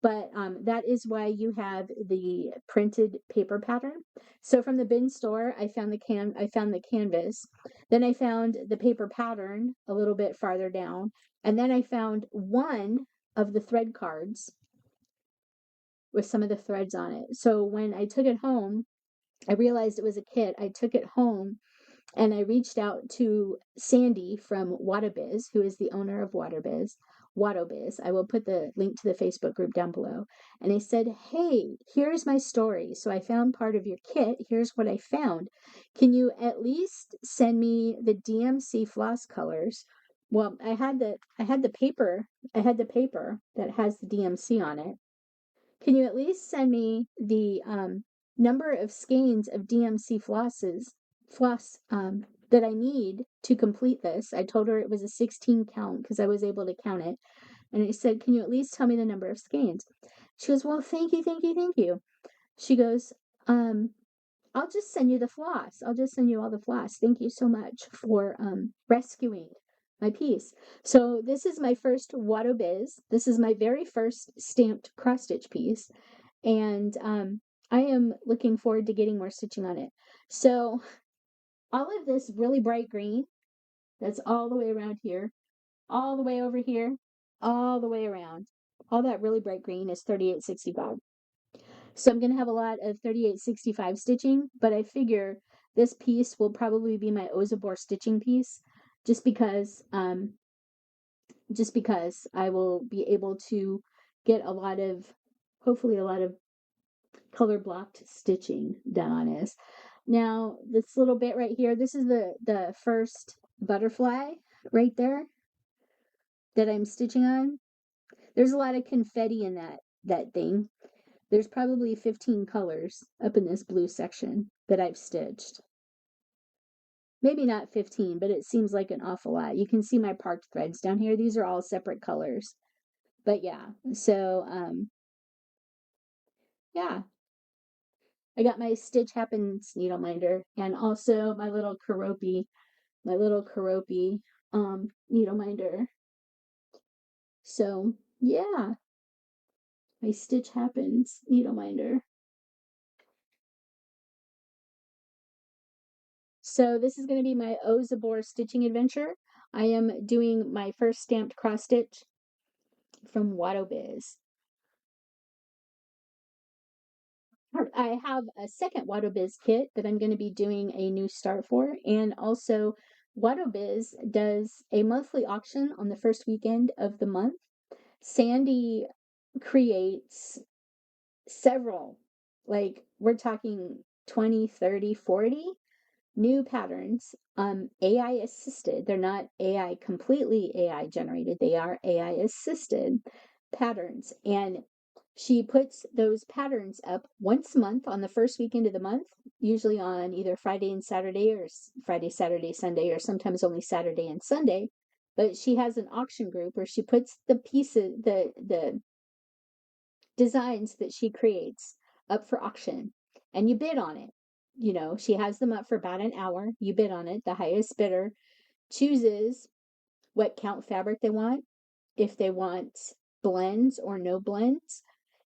But that is why you have the printed paper pattern. So from the bin store, I found the canvas. Then I found the paper pattern a little bit farther down, and then I found one of the thread cards with some of the threads on it. So when I took it home, I realized it was a kit. I took it home and I reached out to Sandy from Wadobiz, who is the owner of Wadobiz. I will put the link to the Facebook group down below. And I said, hey, here's my story. So I found part of your kit. Here's what I found. Can you at least send me the DMC floss colors? Well, I had the paper that has the DMC on it. Can you at least send me the number of skeins of DMC floss that I need to complete this? I told her it was a 16 count because I was able to count it. And I said, can you at least tell me the number of skeins? She goes, well, thank you, thank you, thank you. She goes, I'll just send you the floss. I'll just send you all the floss. Thank you so much for rescuing my piece. So this is my first Wadobiz. This is my very first stamped cross stitch piece, and I am looking forward to getting more stitching on it. So all of this really bright green, that's all the way around here, all the way over here, all the way around. All that really bright green is 38.65. So I'm going to have a lot of 3865 stitching, but I figure this piece will probably be my Ozabor stitching piece just because I will be able to get hopefully a lot of color blocked stitching done on this. Now, this little bit right here, this is the first butterfly right there that I'm stitching on. There's a lot of confetti in that thing. There's probably 15 colors up in this blue section that I've stitched. Maybe not 15, but it seems like an awful lot. You can see my parked threads down here. These are all separate colors. But yeah, so yeah. I got my Stitch Happens needle minder and also my little Keroppi needle minder. So yeah, my Stitch Happens needle minder. So this is going to be my Ozabor stitching adventure. I am doing my first stamped cross stitch from Watto Biz. I have a second Watto Biz kit that I'm going to be doing a new start for, and also Watto Biz does a monthly auction on the first weekend of the month. Sandy creates several, like we're talking 20, 30, 40 new patterns, AI assisted. They're not AI completely AI generated. They are AI assisted patterns. And she puts those patterns up once a month on the first weekend of the month, usually on either Friday and Saturday or Friday, Saturday, Sunday, or sometimes only Saturday and Sunday. But she has an auction group where she puts the pieces, the designs that she creates up for auction, and you bid on it. You know, she has them up for about an hour. You bid on it. The highest bidder chooses what count fabric they want, if they want blends or no blends,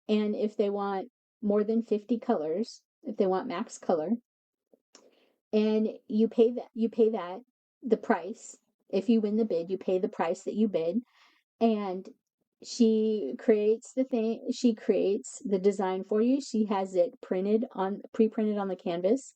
and if they want more than 50 colors, if they want max color. And you pay that the price. If you win the bid, you pay the price that you bid, and she creates the design for you. She has it pre-printed on the canvas,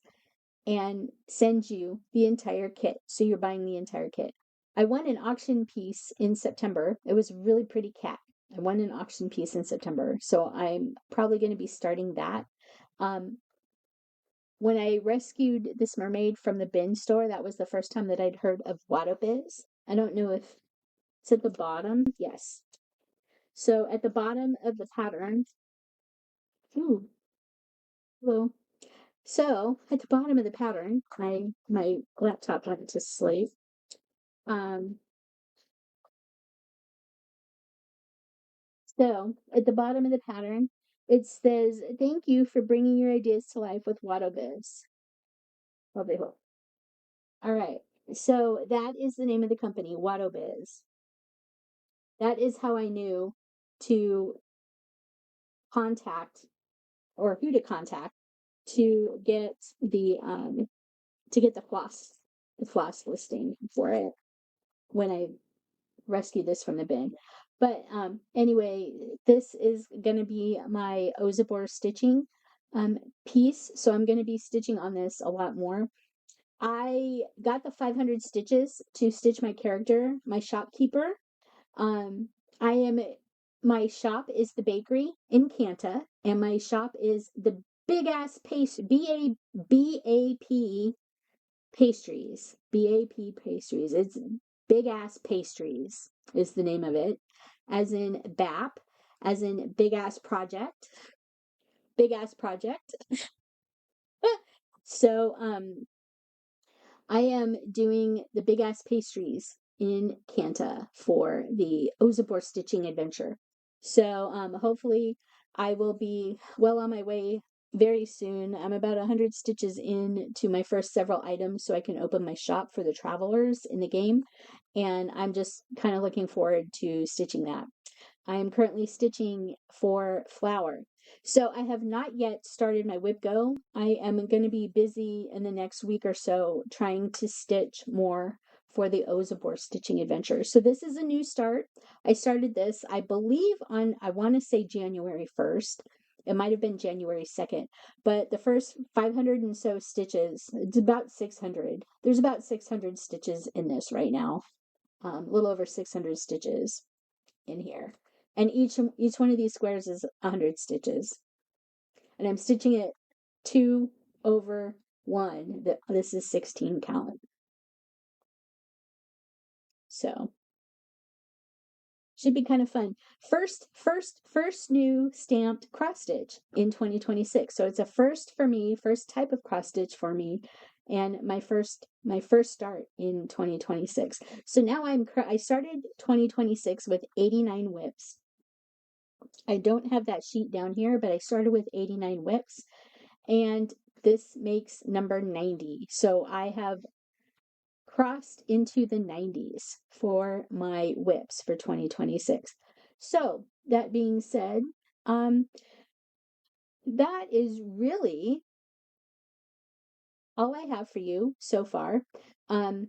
and sends you the entire kit. So you're buying the entire kit. I won an auction piece in September. It was a really pretty cat. I won an auction piece in September, so I'm probably going to be starting that. When I rescued this mermaid from the bin store, that was the first time that I'd heard of Watto Biz. I don't know if it's at the bottom. Yes. So at the bottom of the pattern, ooh, hello. So at the bottom of the pattern, my laptop went to sleep. So at the bottom of the pattern, it says, "Thank you for bringing your ideas to life with Watto Biz." All right. So that is the name of the company, Watto Biz. That is how I knew to contact, or who to contact, to get the floss listing for it when I rescued this from the bin. But anyway, this is going to be my Ozabor stitching piece. So I'm going to be stitching on this a lot more. I got the 500 stitches to stitch my character, my shopkeeper. Um, my shop is the bakery in Canta, and my shop is the big ass paste BAP pastries. BAP pastries. It's big ass pastries is the name of it. As in BAP, as in big ass project. Big ass project. So I am doing the big ass pastries in Canta for the Ozabor stitching adventure. So hopefully I will be well on my way very soon. I'm about 100 stitches in to my first several items so I can open my shop for the travelers in the game. And I'm just kind of looking forward to stitching that. I am currently stitching for flower. So I have not yet started my whip go. I am going to be busy in the next week or so trying to stitch more for the Ozabor stitching adventure. So this is a new start. I started this, I believe, on, I want to say January 1st. It might have been January 2nd, but the first 500 and so stitches, it's about 600. There's about 600 stitches in this right now. A little over 600 stitches in here. And each one of these squares is 100 stitches. And I'm stitching it 2 over 1. This is 16 count. So should be kind of fun. First new stamped cross stitch in 2026. So it's a first for me, first type of cross stitch for me, and my first start in 2026. So now I started 2026 with 89 whips. I don't have that sheet down here, but I started with 89 whips, and this makes number 90. So I have crossed into the 90s for my whips for 2026. So that being said, that is really all I have for you so far. I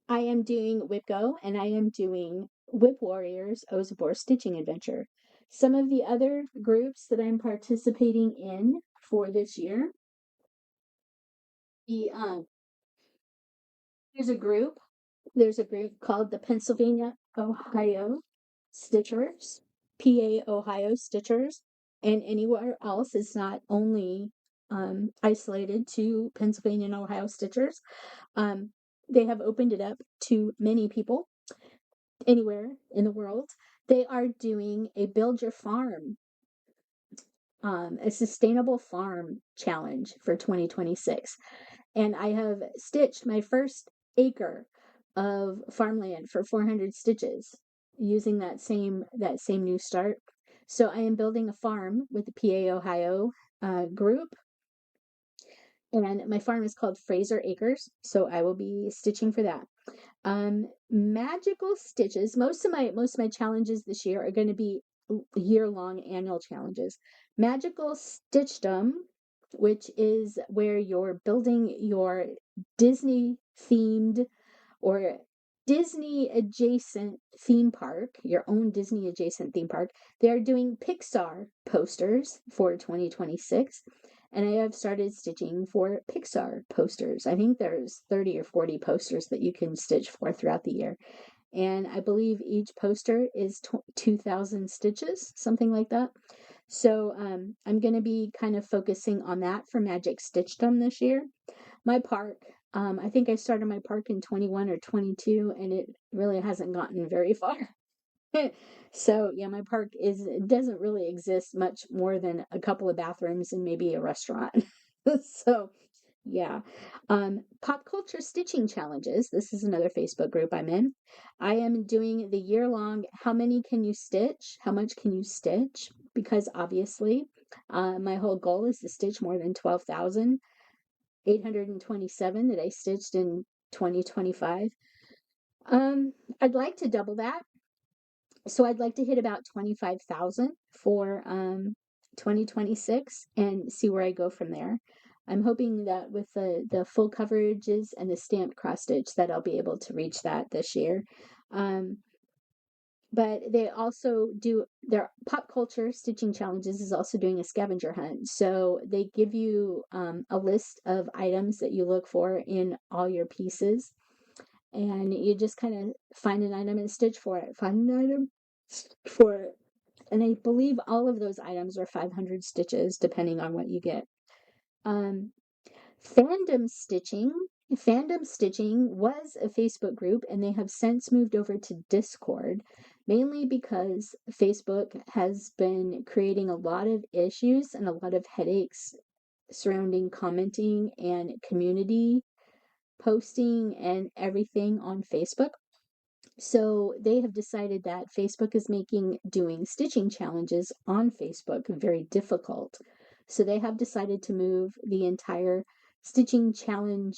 am doing Whip Go and I am doing Whip Warriors Ozabor Stitching Adventure. Some of the other groups that I'm participating in for this year, there's a group called the Pennsylvania Ohio Stitchers, PA Ohio Stitchers, and anywhere else is not only isolated to Pennsylvania and Ohio Stitchers. They have opened it up to many people anywhere in the world. They are doing a Build Your Farm, a sustainable farm challenge for 2026. And I have stitched my first acre of farmland for 400 stitches using that same new start. So I am building a farm with the PA Ohio group, and my farm is called Fraser Acres. So I will be stitching for that. Magical stitches. Most of my challenges this year are going to be year-long annual challenges. Magical Stitchdom, which is where you're building your Disney themed or Disney adjacent theme park, your own Disney adjacent theme park. They are doing Pixar posters for 2026. And I have started stitching for Pixar posters. I think there's 30 or 40 posters that you can stitch for throughout the year. And I believe each poster is 2,000 stitches, something like that. So I'm going to be kind of focusing on that for Magic Stitchdom this year. My park, I think I started my park in 21 or 22, and it really hasn't gotten very far. So yeah, my park doesn't really exist much more than a couple of bathrooms and maybe a restaurant. So yeah. Pop culture stitching challenges. This is another Facebook group I'm in. I am doing the year-long how many can you stitch? How much can you stitch? Because obviously, my whole goal is to stitch more than 12,827 that I stitched in 2025. I'd like to double that. So I'd like to hit about 25,000 for 2026 and see where I go from there. I'm hoping that with the full coverages and the stamped cross stitch that I'll be able to reach that this year. But they also do their pop culture stitching challenges is also doing a scavenger hunt. So they give you a list of items that you look for in all your pieces. And you just kind of find an item and stitch for it. Find an item for it. And I believe all of those items are 500 stitches, depending on what you get. Fandom stitching. Fandom stitching was a Facebook group, and they have since moved over to Discord, mainly because Facebook has been creating a lot of issues and a lot of headaches surrounding commenting and community posting and everything on Facebook. So they have decided that Facebook is making doing stitching challenges on Facebook very difficult. So they have decided to move the entire stitching challenge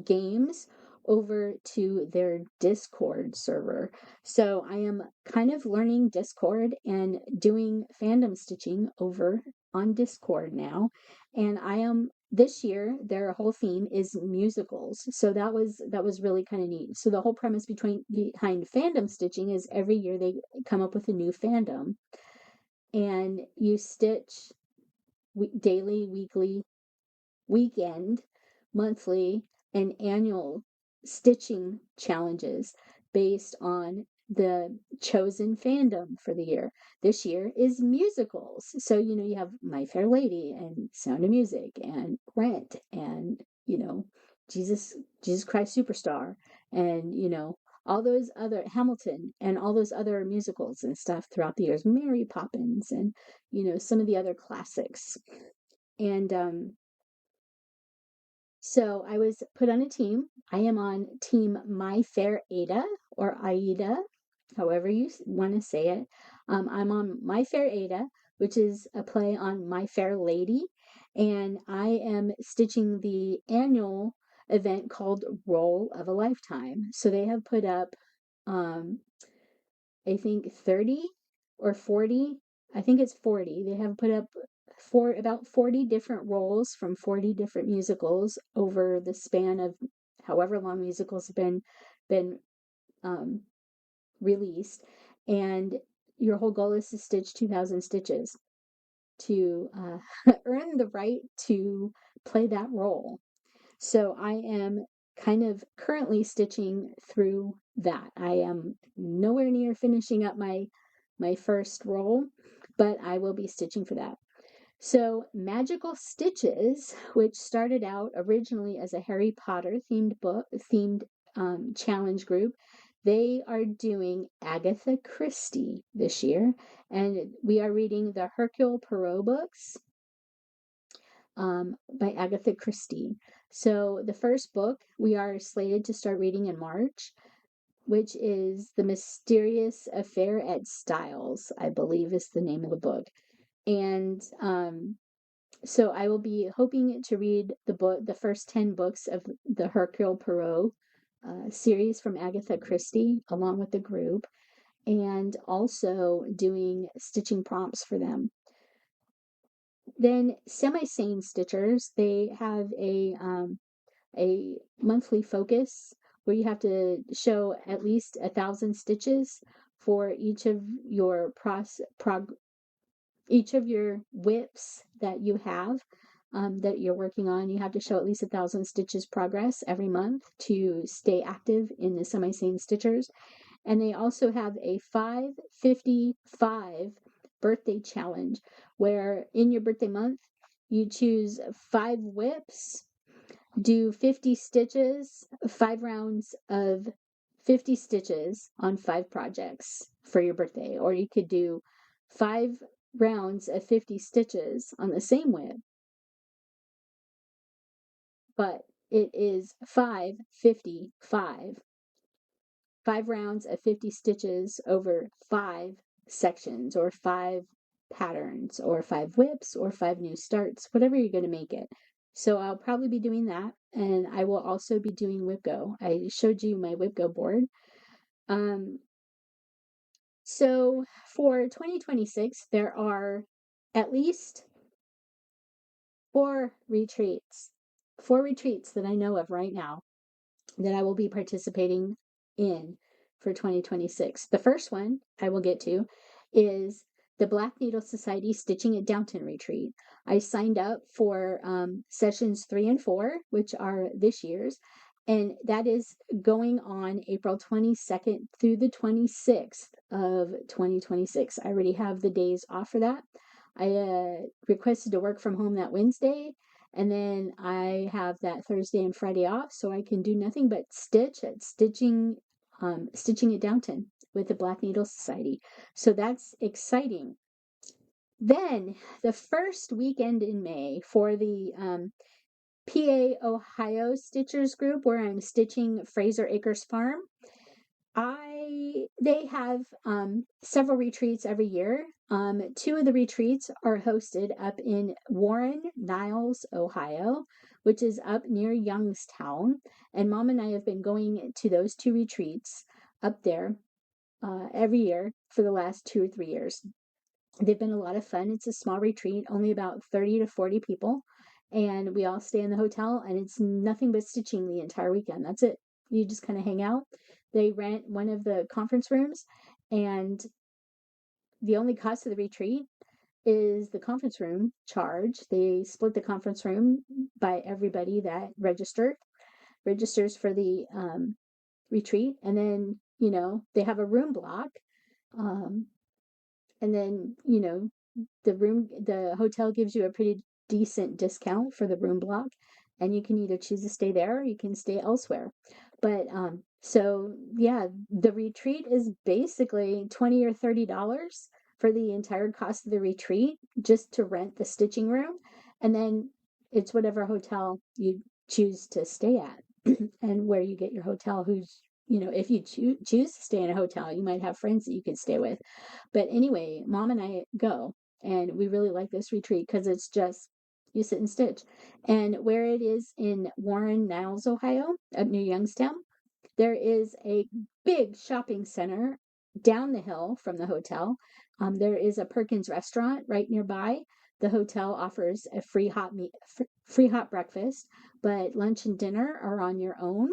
games over to their Discord server. So I am kind of learning Discord and doing fandom stitching over on Discord now. And I am this year their whole theme is musicals. So that was really kind of neat. So the whole premise behind fandom stitching is every year they come up with a new fandom. and you stitch daily, weekly, weekend, monthly, and annual stitching challenges based on the chosen fandom for the year. This year is musicals. So, you have My Fair Lady and Sound of Music and Rent and, Jesus Christ Superstar and, all those other Hamilton and all those other musicals and stuff throughout the years, Mary Poppins and, some of the other classics. And so I was put on a team. I am on team My Fair Ada or Aida, however you want to say it. I'm on My Fair Ada, which is a play on My Fair Lady, and I am stitching the annual event called Roll of a Lifetime. So they have put up, um, I think 30 or 40. I think it's 40. They have put up about 40 different roles from 40 different musicals over the span of however long musicals have been um, released, and your whole goal is to stitch 2,000 stitches to earn the right to play that role. So I am kind of currently stitching through that. I am nowhere near finishing up my first roll, but I will be stitching for that. So Magical Stitches, which started out originally as a Harry Potter themed challenge group, they are doing Agatha Christie this year, and we are reading the Hercule Poirot books by Agatha Christie. So the first book we are slated to start reading in March, which is The Mysterious Affair at Styles, I believe is the name of the book. And so I will be hoping to read the first 10 books of the Hercule Poirot series from Agatha Christie along with the group, and also doing stitching prompts for them. Then Semi-Sane Stitchers, they have a monthly focus where you have to show at least 1,000 stitches for each of your each of your whips that you have that you're working on. You have to show at least 1,000 stitches progress every month to stay active in the Semi-Sane Stitchers. And they also have a 555 birthday challenge where in your birthday month you choose 5 whips, do 50 stitches, 5 rounds of 50 stitches on 5 projects for your birthday. Or you could do 5 rounds of 50 stitches on the same whip, but it is 555. 5 rounds of 50 stitches over 5 sections or 5 patterns or 5 whips or 5 new starts, whatever you're going to make it. So I'll probably be doing that, and I will also be doing WhipGo. I showed you my WhipGo board. So for 2026, there are at least 4 retreats. 4 retreats that I know of right now that I will be participating in for 2026. The first one I will get to is the Black Needle Society Stitching at Downton retreat. I signed up for sessions 3 and 4, which are this year's, and that is going on April 22nd through the 26th of 2026. I already have the days off for that. I requested to work from home that Wednesday, and then I have that Thursday and Friday off, so I can do nothing but stitching at Downton with the Black Needle Society. So that's exciting. Then the first weekend in May for the PA Ohio Stitchers group, where I'm stitching Fraser Acres Farm. They have several retreats every year. 2 of the retreats are hosted up in Warren, Niles, Ohio, which is up near Youngstown. And Mom and I have been going to those 2 retreats up there every year for the last 2 or 3 years. They've been a lot of fun. It's a small retreat, only about 30 to 40 people. And we all stay in the hotel, and it's nothing but stitching the entire weekend. That's it. You just kind of hang out. They rent one of the conference rooms, and the only cost of the retreat is the conference room charge. They split the conference room by everybody that registers for the retreat. And then, they have a room block. Um, and then, the hotel gives you a pretty decent discount for the room block, and you can either choose to stay there or you can stay elsewhere. But so yeah, the retreat is basically $20 or $30 for the entire cost of the retreat, just to rent the stitching room, and then it's whatever hotel you choose to stay at. And where you get your hotel, if you choose to stay in a hotel, you might have friends that you could stay with. But anyway, Mom and I go, and we really like this retreat because it's just, you sit and stitch. And where it is in Warren, Niles, Ohio, up near Youngstown, there is a big shopping center down the hill from the hotel. There is a Perkins restaurant right nearby. The hotel offers a free hot breakfast, but lunch and dinner are on your own,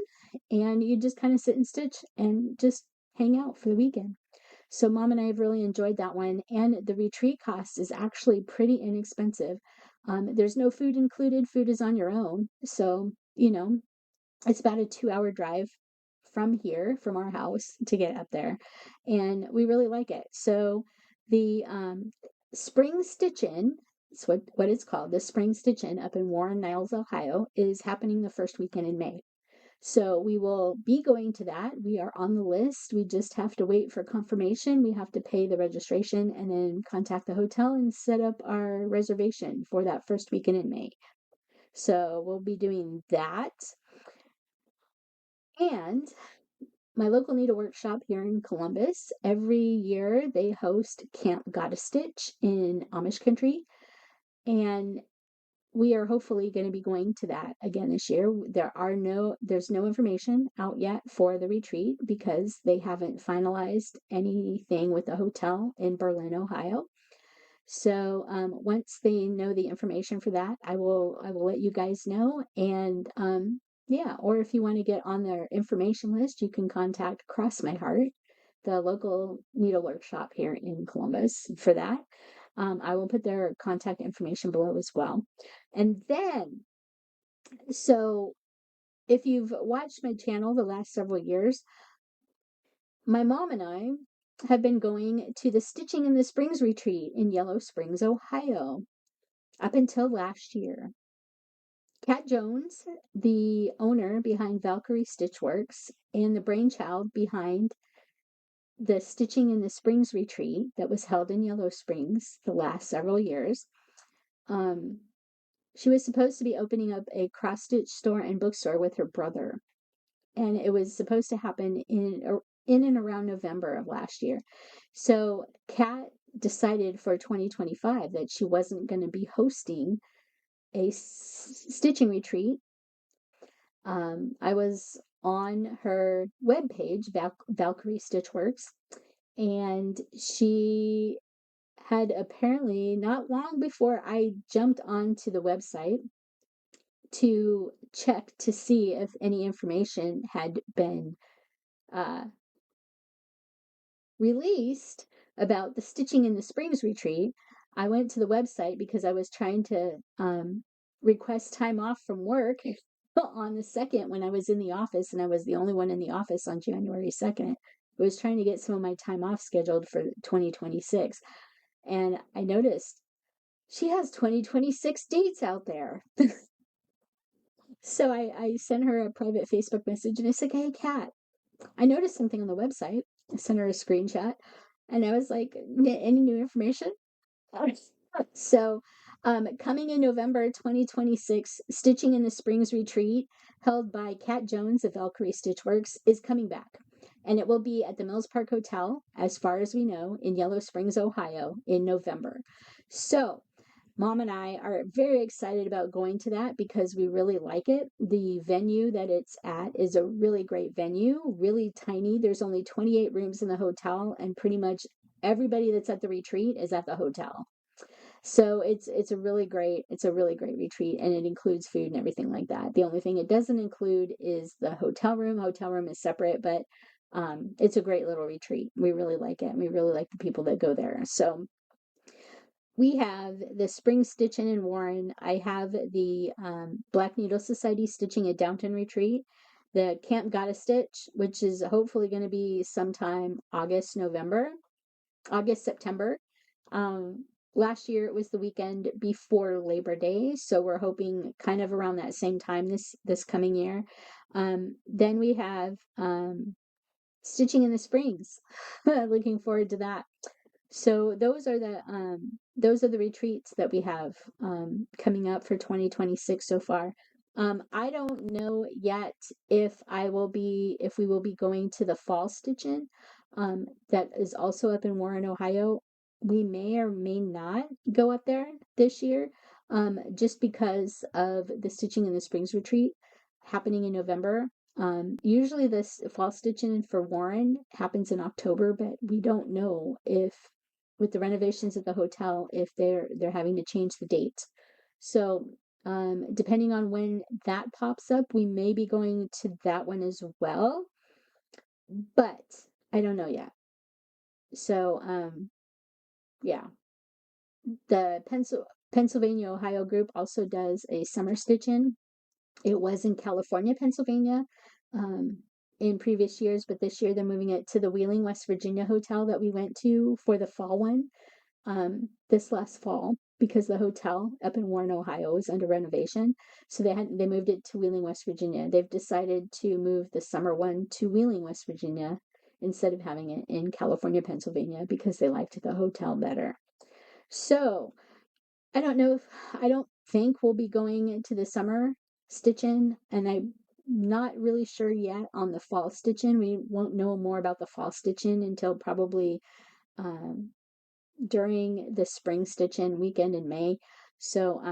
and you just kind of sit and stitch and just hang out for the weekend. So Mom and I have really enjoyed that one, and the retreat cost is actually pretty inexpensive. There's no food included. Food is on your own. So, it's about a 2-hour drive from our house, to get up there. And we really like it. So the Spring Stitch-In, it's what it's called, the Spring Stitch-In up in Warren, Niles, Ohio, is happening the first weekend in May. So we will be going to that. We are on the list. We just have to wait for confirmation. We have to pay the registration and then contact the hotel and set up our reservation for that first weekend in May. So we'll be doing that. And my local needle workshop here in Columbus, every year they host Camp Gotta Stitch in Amish country. And we are hopefully going to be going to that again this year. There's no information out yet for the retreat because they haven't finalized anything with the hotel in Berlin, Ohio. So once they know the information for that, I will let you guys know. And yeah, or if you want to get on their information list, you can contact Cross My Heart, the local needle workshop here in Columbus, for that. I will put their contact information below as well. And then, so if you've watched my channel the last several years, my mom and I have been going to the Stitching in the Springs retreat in Yellow Springs, Ohio, up until last year. Kat Jones, the owner behind Valkyrie Stitchworks and the brainchild behind the Stitching in the Springs retreat that was held in Yellow Springs the last several years, she was supposed to be opening up a cross-stitch store and bookstore with her brother, and it was supposed to happen in and around November of last year. So Kat decided for 2025 that she wasn't going to be hosting a stitching retreat. I was on her webpage, Valkyrie Stitchworks, and she had apparently, not long before I jumped onto the website to check to see if any information had been released about the Stitching in the Springs retreat, I went to the website because I was trying to request time off from work on the 2nd when I was in the office, and I was the only one in the office on January 2nd. I was trying to get some of my time off scheduled for 2026. And I noticed she has 2026 dates out there. So I sent her a private Facebook message and I said, "Hey, Kat, I noticed something on the website." I sent her a screenshot and I was like, "Any new information?" So, coming in November 2026, Stitching in the Springs retreat, held by Kat Jones of Valkyrie Stitchworks, is coming back. And it will be at the Mills Park Hotel, as far as we know, in Yellow Springs, Ohio, in November. So, Mom and I are very excited about going to that because we really like it. The venue that it's at is a really great venue, really tiny. There's only 28 rooms in the hotel, and pretty much everybody that's at the retreat is at the hotel. So it's a really great retreat, and it includes food and everything like that. The only thing it doesn't include is the hotel room. Hotel room is separate, but it's a great little retreat. We really like it, and we really like the people that go there. So We have the Spring Stitching in Warren. I have the Black Needle Society Stitching at Downton Retreat, the Camp Gotta Stitch, which is hopefully going to be sometime September. Um, Last year it was the weekend before Labor Day, so we're hoping kind of around that same time this coming year. Then we have Stitching in the Springs. Looking forward to that. So those are the retreats that we have coming up for 2026 so far. I don't know yet if we will be going to the fall stitching that is also up in Warren, Ohio. We may or may not go up there this year, just because of the Stitching in the Springs retreat happening in November. Usually this fall stitching for Warren happens in October, but we don't know if with the renovations at the hotel if they're having to change the date. So, depending on when that pops up, we may be going to that one as well, but I don't know yet. So, yeah. The Pennsylvania Ohio group also does a summer stitch-in. It was in California, Pennsylvania, in previous years, but this year they're moving it to the Wheeling, West Virginia hotel that we went to for the fall one, this last fall, because the hotel up in Warren, Ohio is under renovation. So they moved it to Wheeling, West Virginia. They've decided to move the summer one to Wheeling, West Virginia, instead of having it in California, Pennsylvania, because they liked the hotel better. So I don't think we'll be going into the summer stitching, and I'm not really sure yet on the fall stitching. We won't know more about the fall stitching until probably um, during the spring stitching weekend in May. So,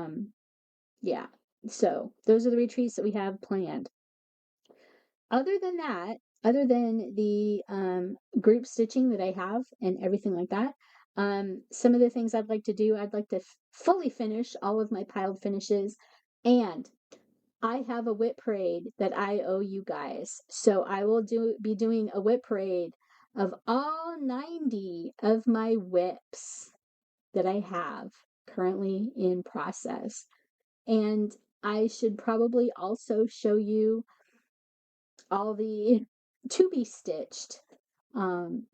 yeah. So those are the retreats that we have planned. Other than that, other than the group stitching that I have and everything like that, some of the things I'd like to do, I'd like to fully finish all of my piled finishes, and I have a whip parade that I owe you guys. So I will be doing a whip parade of all 90 of my whips that I have currently in process. And I should probably also show you all the to be stitched um,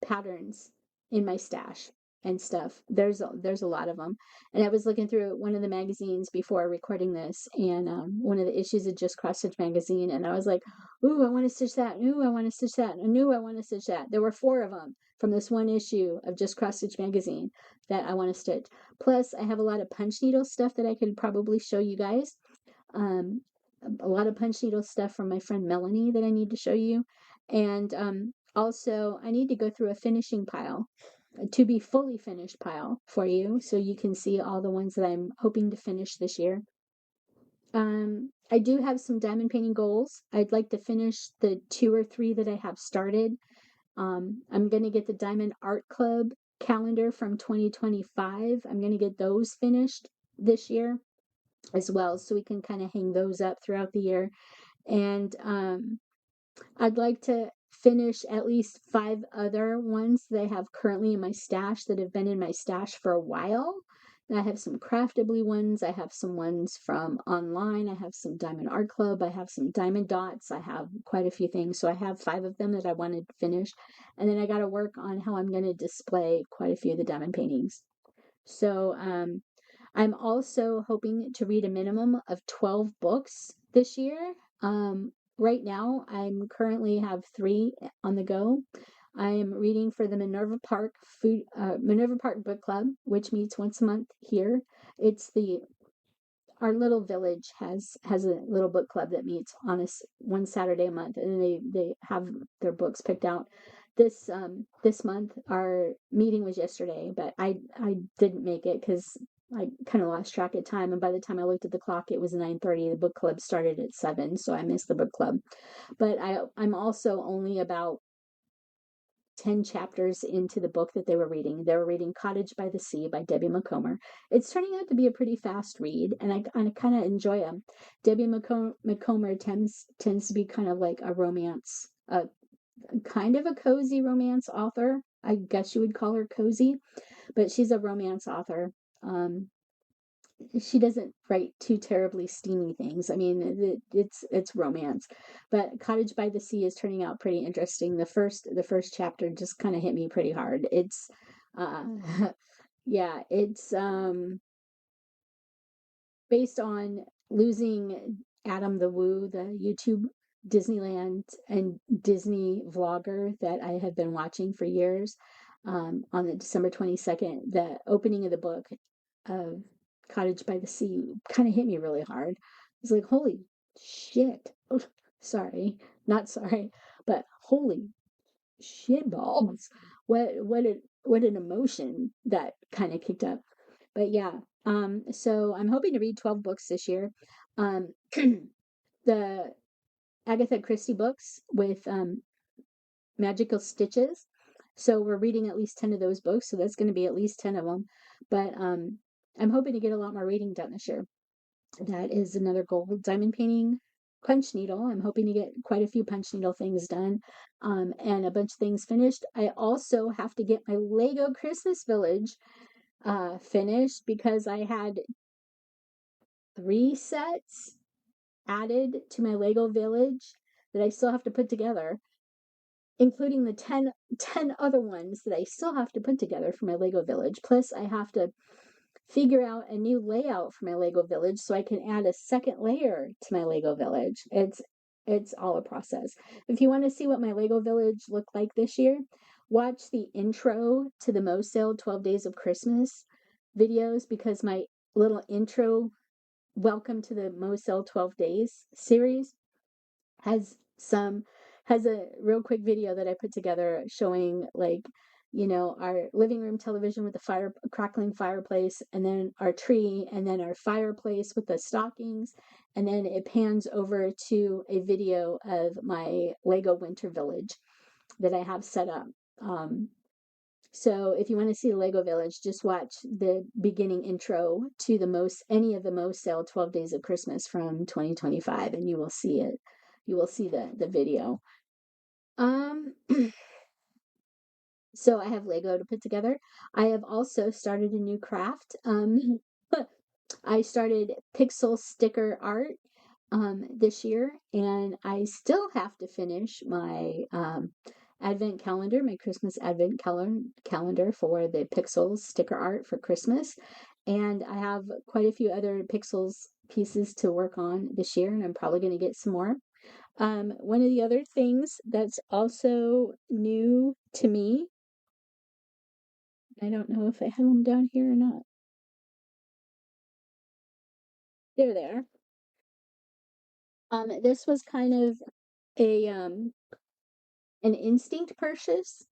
patterns in my stash and stuff. There's a lot of them, and I was looking through one of the magazines before recording this, and one of the issues of Just Cross Stitch magazine, and I was like, "Ooh, I want to stitch that! Ooh, I want to stitch that! And ooh, I want to stitch that!" There were 4 of them from this one issue of Just Cross Stitch magazine that I want to stitch. Plus, I have a lot of punch needle stuff that I could probably show you guys. Um, a lot of punch needle stuff from my friend Melanie that I need to show you. And also, I need to go through a finishing pile, a to be fully finished pile for you, so you can see all the ones that I'm hoping to finish this year. I do have some diamond painting goals. I'd like to finish the 2 or 3 that I have started. I'm going to get the Diamond Art Club calendar from 2025. I'm going to get those finished this year as well, so we can kind of hang those up throughout the year. And I'd like to finish at least 5 other ones that I have currently in my stash that have been in my stash for a while. I have some craftably ones. I have some ones from online. I have some Diamond Art Club. I have some diamond dots. I have quite a few things. So I have 5 of them that I wanted to finish. And then I got to work on how I'm going to display quite a few of the diamond paintings. So I'm also hoping to read a minimum of 12 books this year. Right now, I'm currently have 3 on the go. I am reading for the Minerva Park Book Club, which meets once a month here. It's our little village has a little book club that meets on one Saturday a month, and they have their books picked out. This month our meeting was yesterday, but I didn't make it because I kind of lost track of time, and by the time I looked at the clock, it was 9:30. The book club started at 7, so I missed the book club. But I'm also only about 10 chapters into the book that they were reading. They were reading Cottage by the Sea by Debbie Macomber. It's turning out to be a pretty fast read, and I kind of enjoy them. Debbie Macomber tends to be kind of like a romance, kind of a cozy romance author. I guess you would call her cozy. but she's a romance author. She doesn't write too terribly steamy things. I mean, it's romance, but Cottage by the Sea is turning out pretty interesting. The first chapter just kind of hit me pretty hard. It's uh yeah, it's based on losing Adam the Woo, the YouTube Disneyland and Disney vlogger that I have been watching for years. On the December 22nd, the opening of the book of Cottage by the Sea kind of hit me really hard. It's like, holy shit. Oh, sorry, not sorry, but holy shit balls. What an emotion that kind of kicked up. But yeah, so I'm hoping to read 12 books this year. Um, the Agatha Christie books with magical stitches. So we're reading at least 10 of those books, so that's going to be at least 10 of them. But I'm hoping to get a lot more reading done this year. That is another goal. Diamond painting, punch needle. I'm hoping to get quite a few punch needle things done, and a bunch of things finished. I also have to get my Lego Christmas Village finished because I had 3 sets added to my Lego Village that I still have to put together, including the 10 other ones that I still have to put together for my Lego Village. Plus, I have to figure out a new layout for my Lego Village so I can add a second layer to my Lego Village. It's all a process. If you want to see what my Lego Village looked like this year, watch the intro to the Mo Sale 12 Days of Christmas videos, because my little intro Welcome to the Mo Sale 12 Days series has some has a real quick video that I put together showing, like, our living room television with the crackling fireplace, and then our tree, and then our fireplace with the stockings, and then it pans over to a video of my Lego Winter Village that I have set up. So if you want to see the Lego Village, just watch the beginning intro to any of the Mo Sale 12 Days of Christmas from 2025, and you will see it. You will see the video. Um, so I have Lego to put together. I have also started a new craft. I started pixel sticker art this year, and I still have to finish my advent calendar, my Christmas advent calendar for the pixels sticker art for Christmas. And I have quite a few other pixels pieces to work on this year, and I'm probably going to get some more. One of the other things that's also new to me, I don't know if I have them down here or not. There they are. This was kind of a an instinct purchase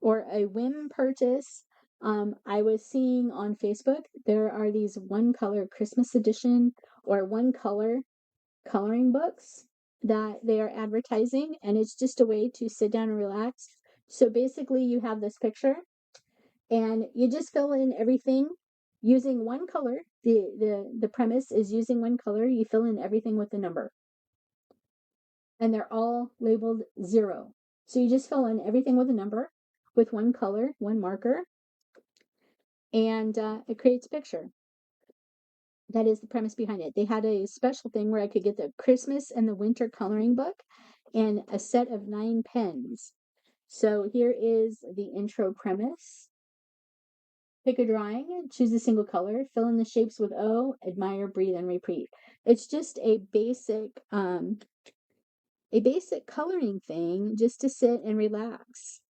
or a whim purchase. I was seeing on Facebook there are these one color Christmas edition or one color coloring books that they are advertising, and it's just a way to sit down and relax. So basically, you have this picture, and you just fill in everything using one color. The premise is using one color. You fill in everything with the number, and they're all labeled 0. So you just fill in everything with a number with one color, one marker, and it creates a picture. That is the premise behind it. They had a special thing where I could get the Christmas and the winter coloring book and a set of 9 pens. So here is the intro premise. Pick a drawing, choose a single color, fill in the shapes with O, admire, breathe, and repeat. It's just a basic coloring thing just to sit and relax.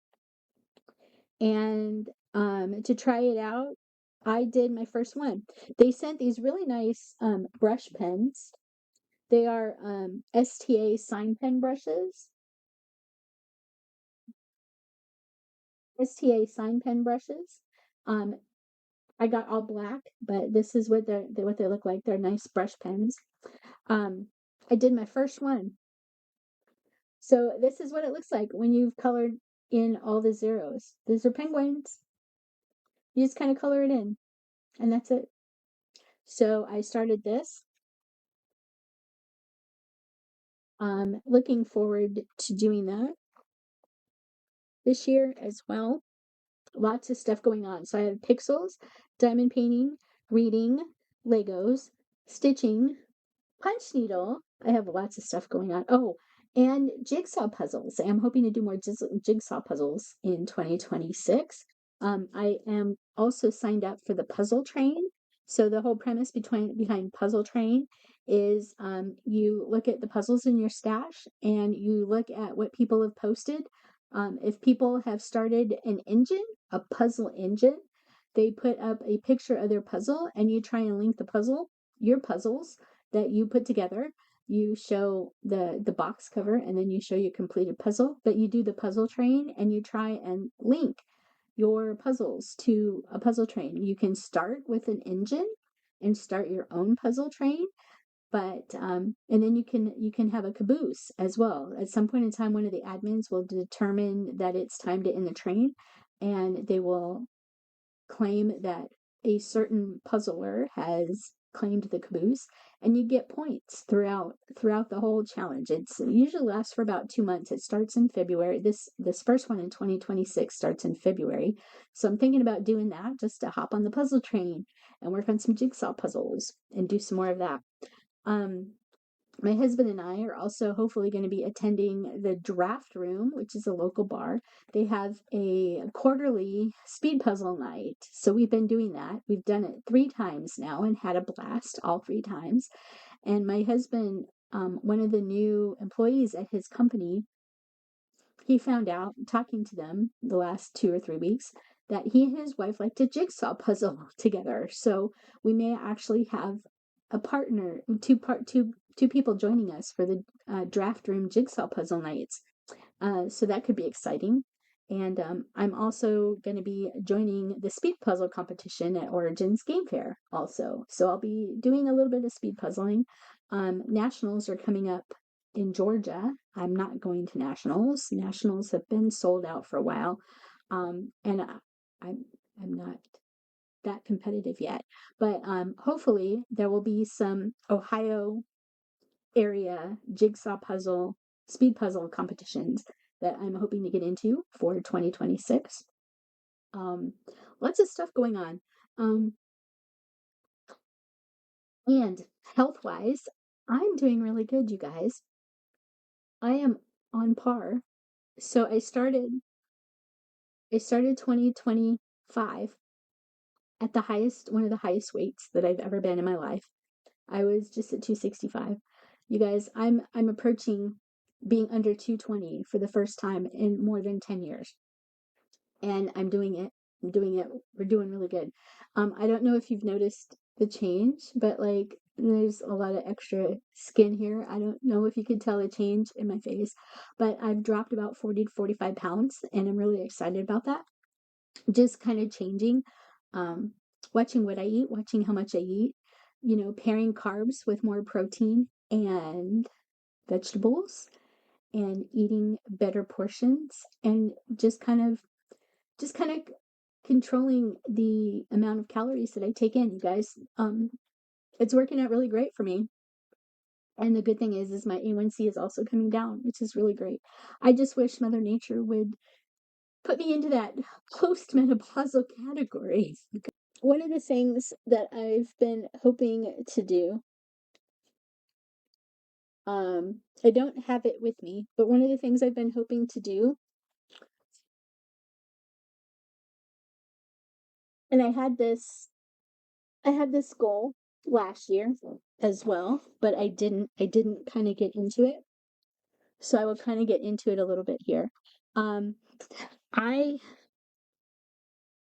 And to try it out, I did my first one. They sent these really nice brush pens. They are STA sign pen brushes. STA sign pen brushes. I got all black, but this is what they look like. They're nice brush pens. I did my first one. So this is what it looks like when you've colored in all the zeros. These are penguins. You just kind of color it in, and that's it. So I started this. Looking forward to doing that this year as well. lots of stuff going on. So I have pixels, diamond painting, reading, Legos, stitching, punch needle. I have lots of stuff going on. Oh, and jigsaw puzzles. I'm hoping to do more jigsaw puzzles in 2026. I am also signed up for the puzzle train. So the whole premise behind puzzle train is you look at the puzzles in your stash and you look at what people have posted. If people have started an engine, a puzzle engine, they put up a picture of their puzzle and you try and link your puzzles that you put together. You show the box cover and then you show your completed puzzle, but you do the puzzle train and you try and link your puzzles to a puzzle train. You can start with an engine and start your own puzzle train, but and then you can have a caboose as well. At some point in time, one of the admins will determine that it's time to end the train, and they will claim that a certain puzzler has claimed the caboose, and you get points throughout the whole challenge. It usually lasts for about 2 months. It starts in February. This first one in 2026 starts in February. So I'm thinking about doing that, just to hop on the puzzle train and work on some jigsaw puzzles and do some more of that. Um, my husband and I are also hopefully going to be attending the Draft Room, which is a local bar. They have a quarterly speed puzzle night. So we've been doing that. We've done it 3 times now and had a blast all 3 times. And my husband, one of the new employees at his company, he found out talking to them the last 2 or 3 weeks that he and his wife like to jigsaw puzzle together. So we may actually have a partner, two people joining us for the draft room jigsaw puzzle nights. So that could be exciting. And I'm also going to be joining the speed puzzle competition at Origins Game Fair also. So I'll be doing a little bit of speed puzzling. Nationals are coming up in Georgia. I'm not going to nationals. Nationals have been sold out for a while. And I'm not that competitive yet. But hopefully there will be some Ohio area jigsaw puzzle, speed puzzle competitions that I'm hoping to get into for 2026. Lots of stuff going on. And health wise, I'm doing really good, you guys. I am on par. So I started 2025 at the highest, one of the highest weights that I've ever been in my life. I was just at 265. You guys, I'm approaching being under 220 for the first time in more than 10 years. And I'm doing it. I'm doing it. We're doing really good. I don't know if you've noticed the change, but like there's a lot of extra skin here. I don't know if you could tell the change in my face, but I've dropped about 40 to 45 pounds and I'm really excited about that. Just kind of changing, um, watching what I eat, watching how much I eat, pairing carbs with more protein and vegetables and eating better portions and just kind of controlling the amount of calories that I take in, you guys. It's working out really great for me. And the good thing is my A1C is also coming down, which is really great. I just wish Mother Nature would put me into that postmenopausal category. One of the things that I've been hoping to do, I don't have it with me, but one of the things I've been hoping to do, and I had this goal last year as well, but I didn't kind of get into it. So I will kind of get into it a little bit here. Um, I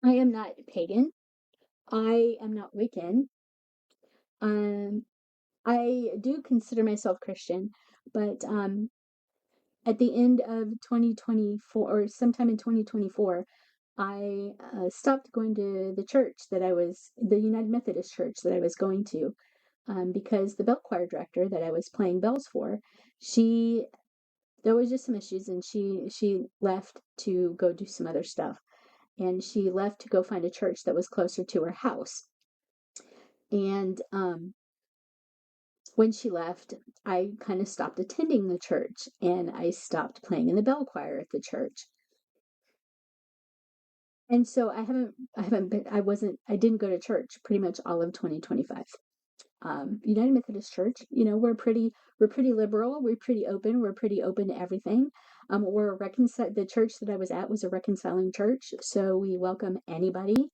I am not pagan. I am not Wiccan. Um, I do consider myself Christian, but at the end of 2024 or sometime in 2024, I stopped going to the United Methodist Church that I was going to, because the bell choir director that I was playing bells for, there was just some issues, and she left to go do some other stuff, and she left to go find a church that was closer to her house. And when she left, I kind of stopped attending the church, and I stopped playing in the bell choir at the church. And so I didn't go to church pretty much all of 2025. United Methodist Church, we're pretty liberal, we're pretty open, we're pretty open to everything. The church that I was at was a reconciling church, so we welcome anybody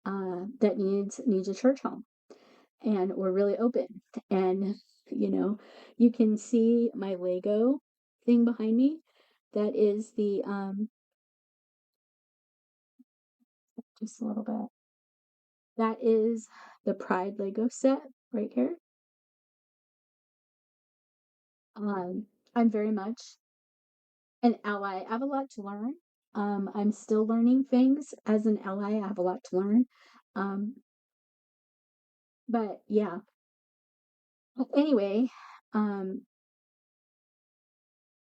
that needs a church home, and we're really open. And you can see my Lego thing behind me. That is the just a little bit. That is the Pride Lego set right here. I'm very much an ally. I have a lot to learn. I'm still learning things as an ally. I have a lot to learn. Um, but yeah. Anyway, um,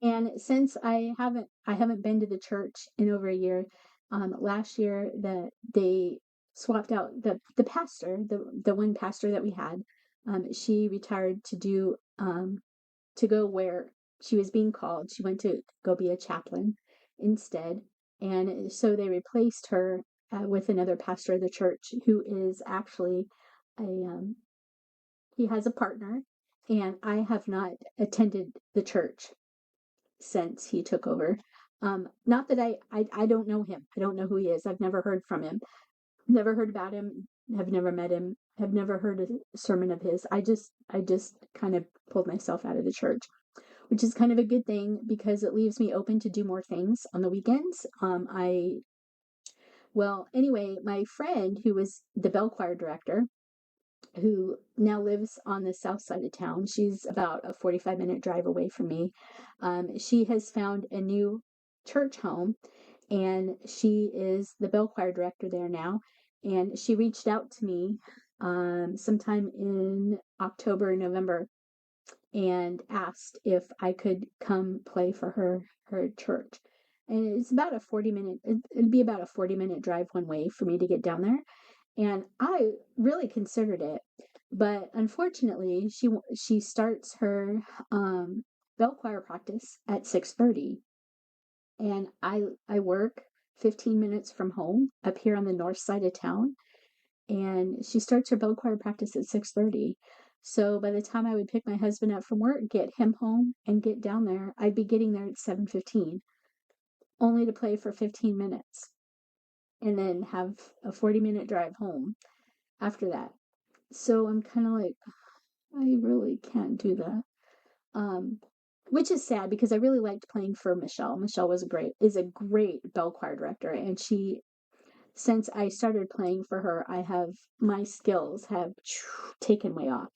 and since I haven't been to the church in over a year. Last year they swapped out the pastor, the one pastor that we had. She retired to go where she was being called. She went to go be a chaplain instead. And so they replaced her with another pastor of the church who is actually he has a partner. And I have not attended the church since he took over. Not that I don't know him. I don't know who he is. I've never heard from him. Never heard about him. Have never met him. Have never heard a sermon of his. I just kind of pulled myself out of the church, which is kind of a good thing because it leaves me open to do more things on the weekends. Anyway, my friend who was the bell choir director, who now lives on the south side of town, she's about a 45-minute drive away from me. She has found a new church home, and she is the bell choir director there now. And she reached out to me sometime in October, November, and asked if I could come play for her church. And it's about a 40-minute, it'd be about a 40-minute drive one way for me to get down there. And I really considered it, but unfortunately, she starts her bell choir practice at 6:30, and I work 15 minutes from home up here on the north side of town, and she starts her bell choir practice at 6:30. So by the time I would pick my husband up from work, get him home, and get down there, I'd be getting there at 7:15, only to play for 15 minutes, and then have a 40-minute drive home after that. So I'm kind of like, I really can't do that. Um, which is sad because I really liked playing for Michelle. Michelle is a great bell choir director, and since I started playing for her, my skills have taken way off.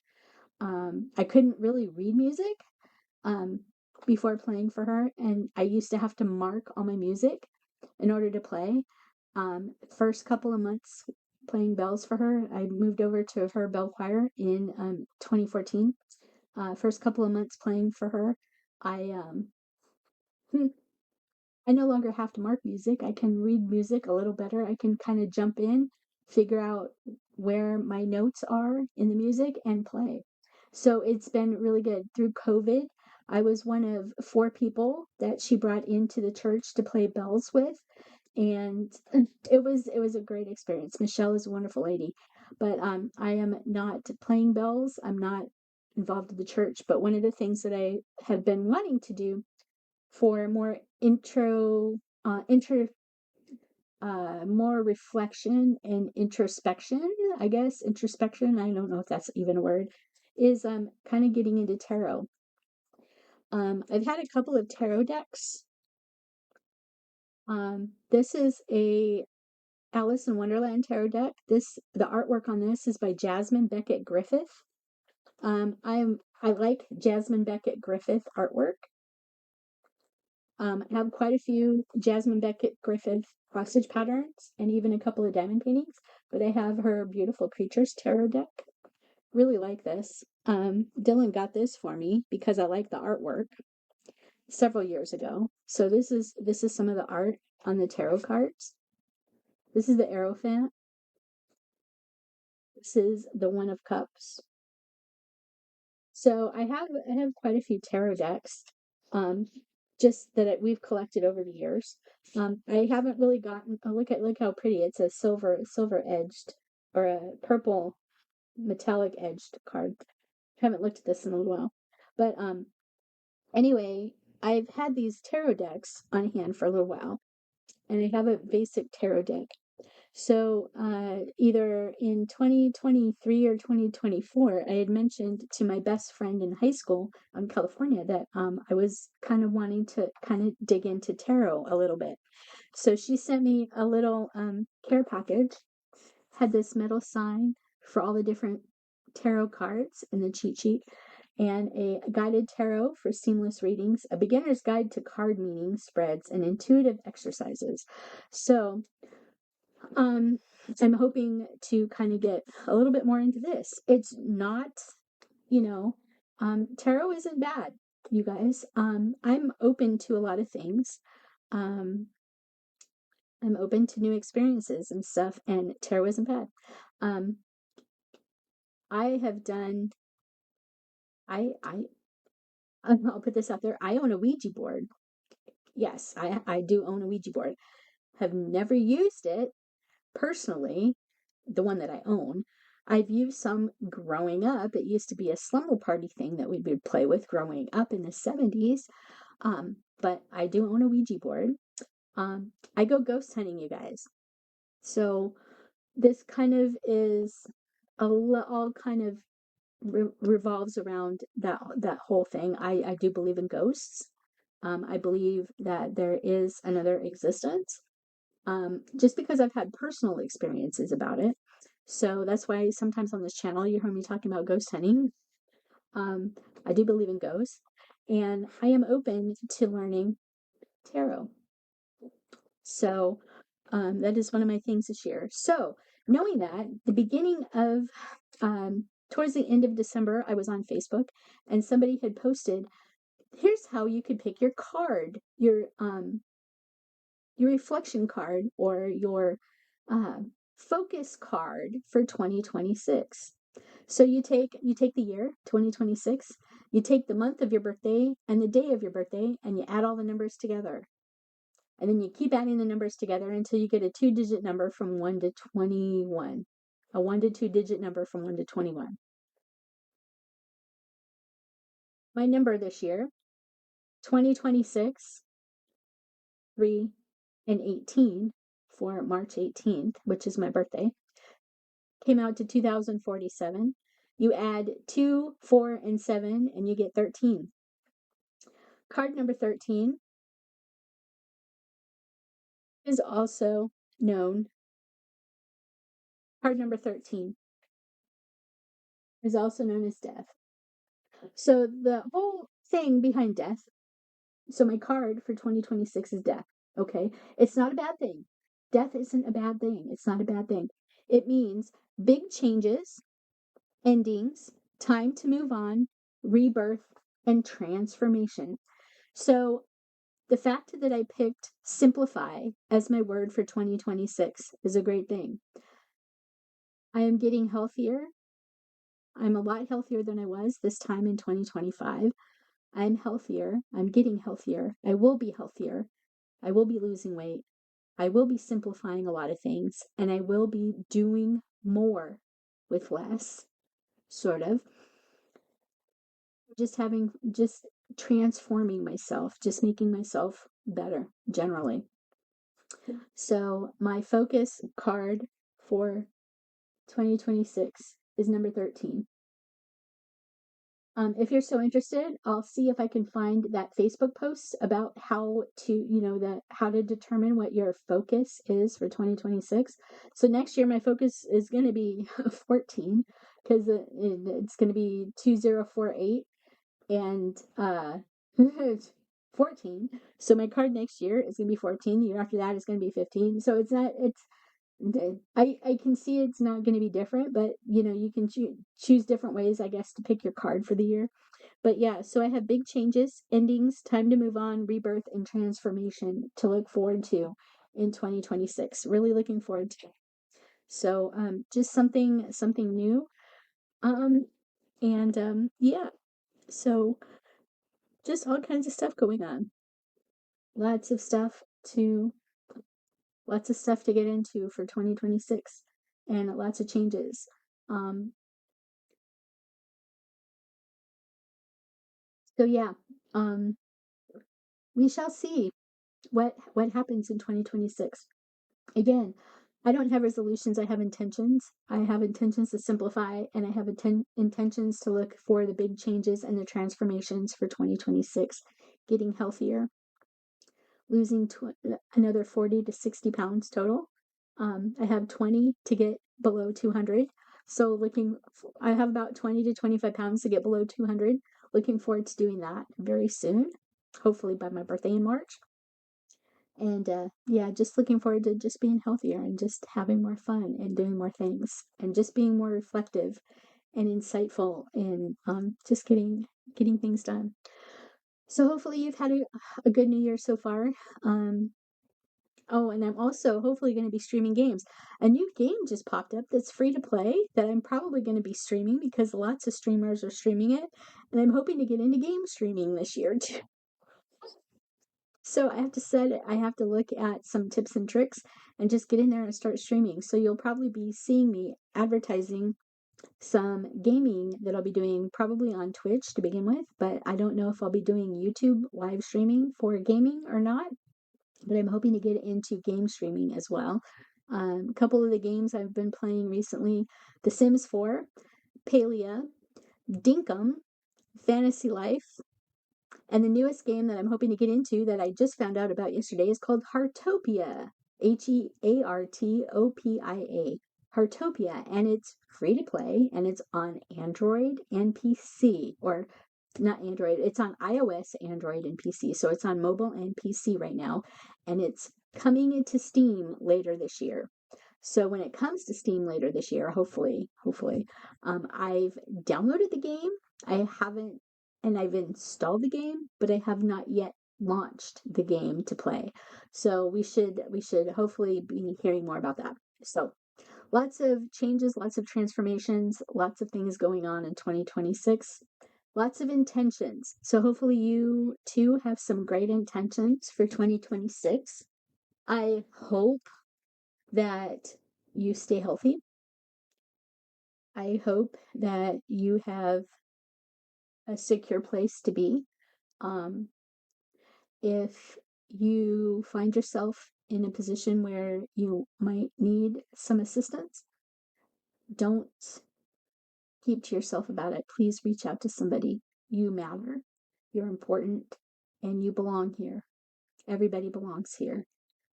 I couldn't really read music um, before playing for her, and I used to have to mark all my music in order to play. First couple of months playing bells for her, I moved over to her bell choir in 2014. First couple of months playing for her, I I no longer have to mark music. I can read music a little better. I can kind of jump in, figure out where my notes are in the music, and play. So it's been really good. Through COVID, I was one of 4 people that she brought into the church to play bells with, and it was a great experience. Michelle is a wonderful lady, but I am not playing bells. I'm not involved in the church. But one of the things that I have been wanting to do for more reflection and introspection, I guess. Introspection, I don't know if that's even a word, is kind of getting into tarot. I've had a couple of tarot decks. This is a Alice in Wonderland tarot deck. The artwork on this is by Jasmine Beckett Griffith. I like Jasmine Beckett Griffith artwork. I have quite a few Jasmine Beckett Griffith cross-stitch patterns and even a couple of diamond paintings, but I have her Beautiful Creatures tarot deck. Really like this. Dylan got this for me because I like the artwork several years ago. So this is some of the art on the tarot cards. This is the Aerophant. This is the One of Cups. So I have quite a few tarot decks. just that we've collected over the years. I haven't really gotten, oh, look how pretty. It's a silver edged or a purple metallic edged card. Haven't looked at this in a little while. But anyway, I've had these tarot decks on hand for a little while, and I have a basic tarot deck. So either in 2023 or 2024, I had mentioned to my best friend in high school in California that I was kind of wanting to kind of dig into tarot a little bit. So she sent me a little care package, had this metal sign for all the different tarot cards in the cheat sheet, and a guided tarot for seamless readings, a beginner's guide to card meaning spreads, and intuitive exercises. So I'm hoping to kind of get a little bit more into this. It's not, you know, tarot isn't bad, you guys. I'm open to a lot of things. Um, I'm open to new experiences and stuff, and tarot isn't bad. Um, I have done, I'll put this out there. I own a Ouija board. Yes, I do own a Ouija board. Have never used it personally, the one that I own. I've used some growing up. It used to be a slumber party thing that we would play with growing up in the 70s. But I do own a Ouija board. I go ghost hunting, you guys. So this kind of is all kind of revolves around that whole thing. I do believe in ghosts. I believe that there is another existence. Just because I've had personal experiences about it. So that's why sometimes on this channel you hear me talking about ghost hunting. I do believe in ghosts, and I am open to learning tarot. So that is one of my things this year. So knowing that, the beginning of towards the end of December, I was on Facebook, and somebody had posted, here's how you could pick your card, your reflection card, or your focus card for 2026. So you take the year 2026, you take the month of your birthday and the day of your birthday, and you add all the numbers together. And then you keep adding the numbers together until you get a 2-digit number from 1 to 21. A 1 to 2-digit number from 1 to 21. My number this year, 2026, 3, and 18 for March 18th, which is my birthday, came out to 2047. You add 2, 4, and 7, and you get 13. Card number 13 is also known, card number 13 is also known as death. So the whole thing behind death, so my card for 2026 is death, okay? It's not a bad thing. Death isn't a bad thing. It's not a bad thing. It means big changes, endings, time to move on, rebirth, and transformation. So the fact that I picked simplify as my word for 2026 is a great thing. I am getting healthier. I'm a lot healthier than I was this time in 2025. I'm healthier. I'm getting healthier. I will be healthier. I will be losing weight. I will be simplifying a lot of things, and I will be doing more with less, sort of. Just transforming myself, just making myself better generally. So my focus card for 2026 is number 13. If you're so interested, I'll see if I can find that Facebook post about how to, how to determine what your focus is for 2026. So next year, my focus is going to be 14 because it's going to be 2048 and 14. So my card next year is going to be 14. The year after that is going to be 15. So I can see it's not going to be different, but you can choose different ways, I guess, to pick your card for the year. But yeah, so I have big changes, endings, time to move on, rebirth, and transformation to look forward to in 2026. Really looking forward to it. So just something new. Yeah. So just all kinds of stuff going on. lots of stuff to get into for 2026 and lots of changes. Um, so yeah, um, we shall see what happens in 2026. Again, I don't have resolutions, I have intentions. I have intentions to simplify, and I have intentions to look for the big changes and the transformations for 2026. Getting healthier, losing another 40 to 60 pounds total. I have 20 to get below 200. So I have about 20 to 25 pounds to get below 200. Looking forward to doing that very soon, hopefully by my birthday in March. And yeah, just looking forward to just being healthier and just having more fun and doing more things and just being more reflective and insightful in just getting things done. So hopefully you've had a good new year so far. Um, oh, and I'm also hopefully going to be streaming games. A new game just popped up that's free to play that I'm probably going to be streaming because lots of streamers are streaming it. And I'm hoping to get into game streaming this year too. So I have to look at some tips and tricks and just get in there and start streaming. So you'll probably be seeing me advertising some gaming that I'll be doing probably on Twitch to begin with, but I don't know if I'll be doing YouTube live streaming for gaming or not, but I'm hoping to get into game streaming as well. A couple of the games I've been playing recently, The Sims 4, Palia, Dinkum, Fantasy Life, and the newest game that I'm hoping to get into that I just found out about yesterday is called Heartopia. Heartopia. Heartopia. And it's free to play and it's on Android and PC. Or not Android, it's on iOS, Android, and PC. So it's on mobile and PC right now. And it's coming into Steam later this year. So when it comes to Steam later this year, hopefully, I've downloaded the game. I haven't, and I've installed the game, but I have not yet launched the game to play. So we should hopefully be hearing more about that. So lots of changes, lots of transformations, lots of things going on in 2026. Lots of intentions. So hopefully you too have some great intentions for 2026. I hope that you stay healthy. I hope that you have a secure place to be. Um, if you find yourself in a position where you might need some assistance, don't keep to yourself about it. Please reach out to somebody. You matter, you're important, and you belong here. Everybody belongs here.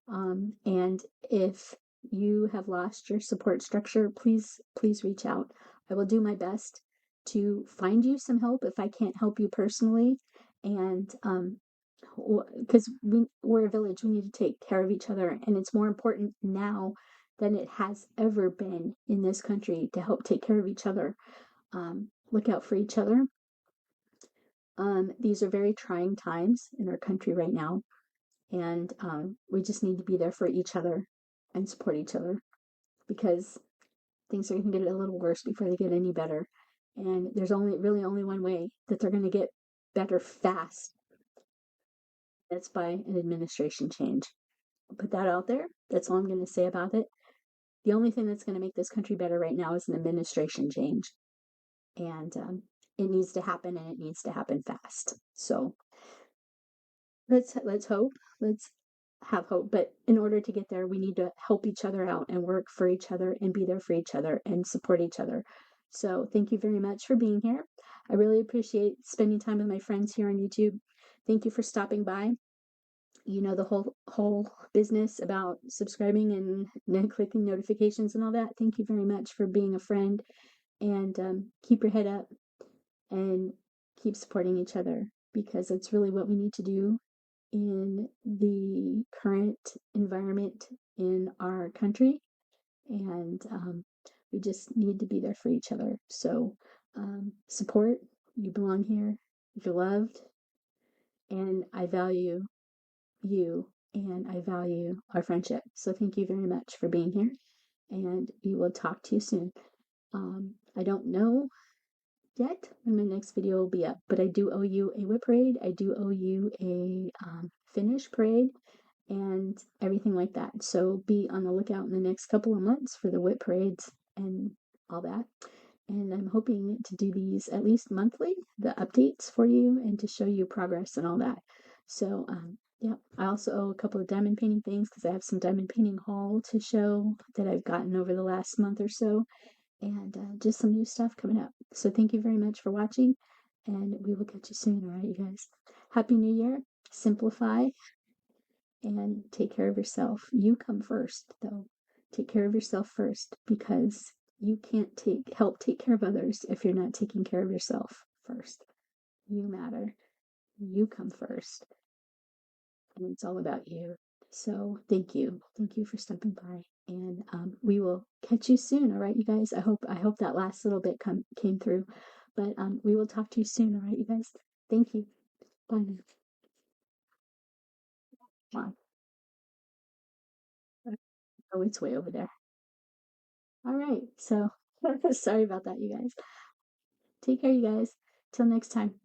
And if you have lost your support structure, please reach out. I will do my best to find you some help if I can't help you personally. And because we're a village, we need to take care of each other. And it's more important now than it has ever been in this country to help take care of each other. Look out for each other. These are very trying times in our country right now. And we just need to be there for each other and support each other because things are going to get a little worse before they get any better. And there's only one way that they're going to get better fast. That's by an administration change. I'll put that out there. That's all I'm going to say about it. The only thing that's going to make this country better right now is an administration change. And it needs to happen, and it needs to happen fast. So let's hope. Let's have hope. But in order to get there, we need to help each other out and work for each other and be there for each other and support each other. So thank you very much for being here. I really appreciate spending time with my friends here on YouTube. Thank you for stopping by. You know the whole business about subscribing and then clicking notifications and all that. Thank you very much for being a friend, and keep your head up and keep supporting each other because that's really what we need to do in the current environment in our country. And we just need to be there for each other. So support, you belong here, you're loved, and I value you and I value our friendship. So thank you very much for being here, and we will talk to you soon. I don't know yet when my next video will be up, but I do owe you a whip parade. I do owe you a finish parade and everything like that. So be on the lookout in the next couple of months for the whip parades and all that. And I'm hoping to do these at least monthly, the updates for you, and to show you progress and all that. So, yeah, I also owe a couple of diamond painting things because I have some diamond painting haul to show that I've gotten over the last month or so, and just some new stuff coming up. So, thank you very much for watching, and we will catch you soon. All right, you guys. Happy New Year. Simplify and take care of yourself. You come first, though. Take care of yourself first because you can't help take care of others if you're not taking care of yourself first. You matter. You come first. And it's all about you. So thank you. Thank you for stopping by. And we will catch you soon. All right, you guys. I hope that last little bit came through. But we will talk to you soon. All right, you guys. Thank you. Bye now. Bye. Oh, it's way over there. All right. So sorry about that, you guys. Take care, you guys. Till next time.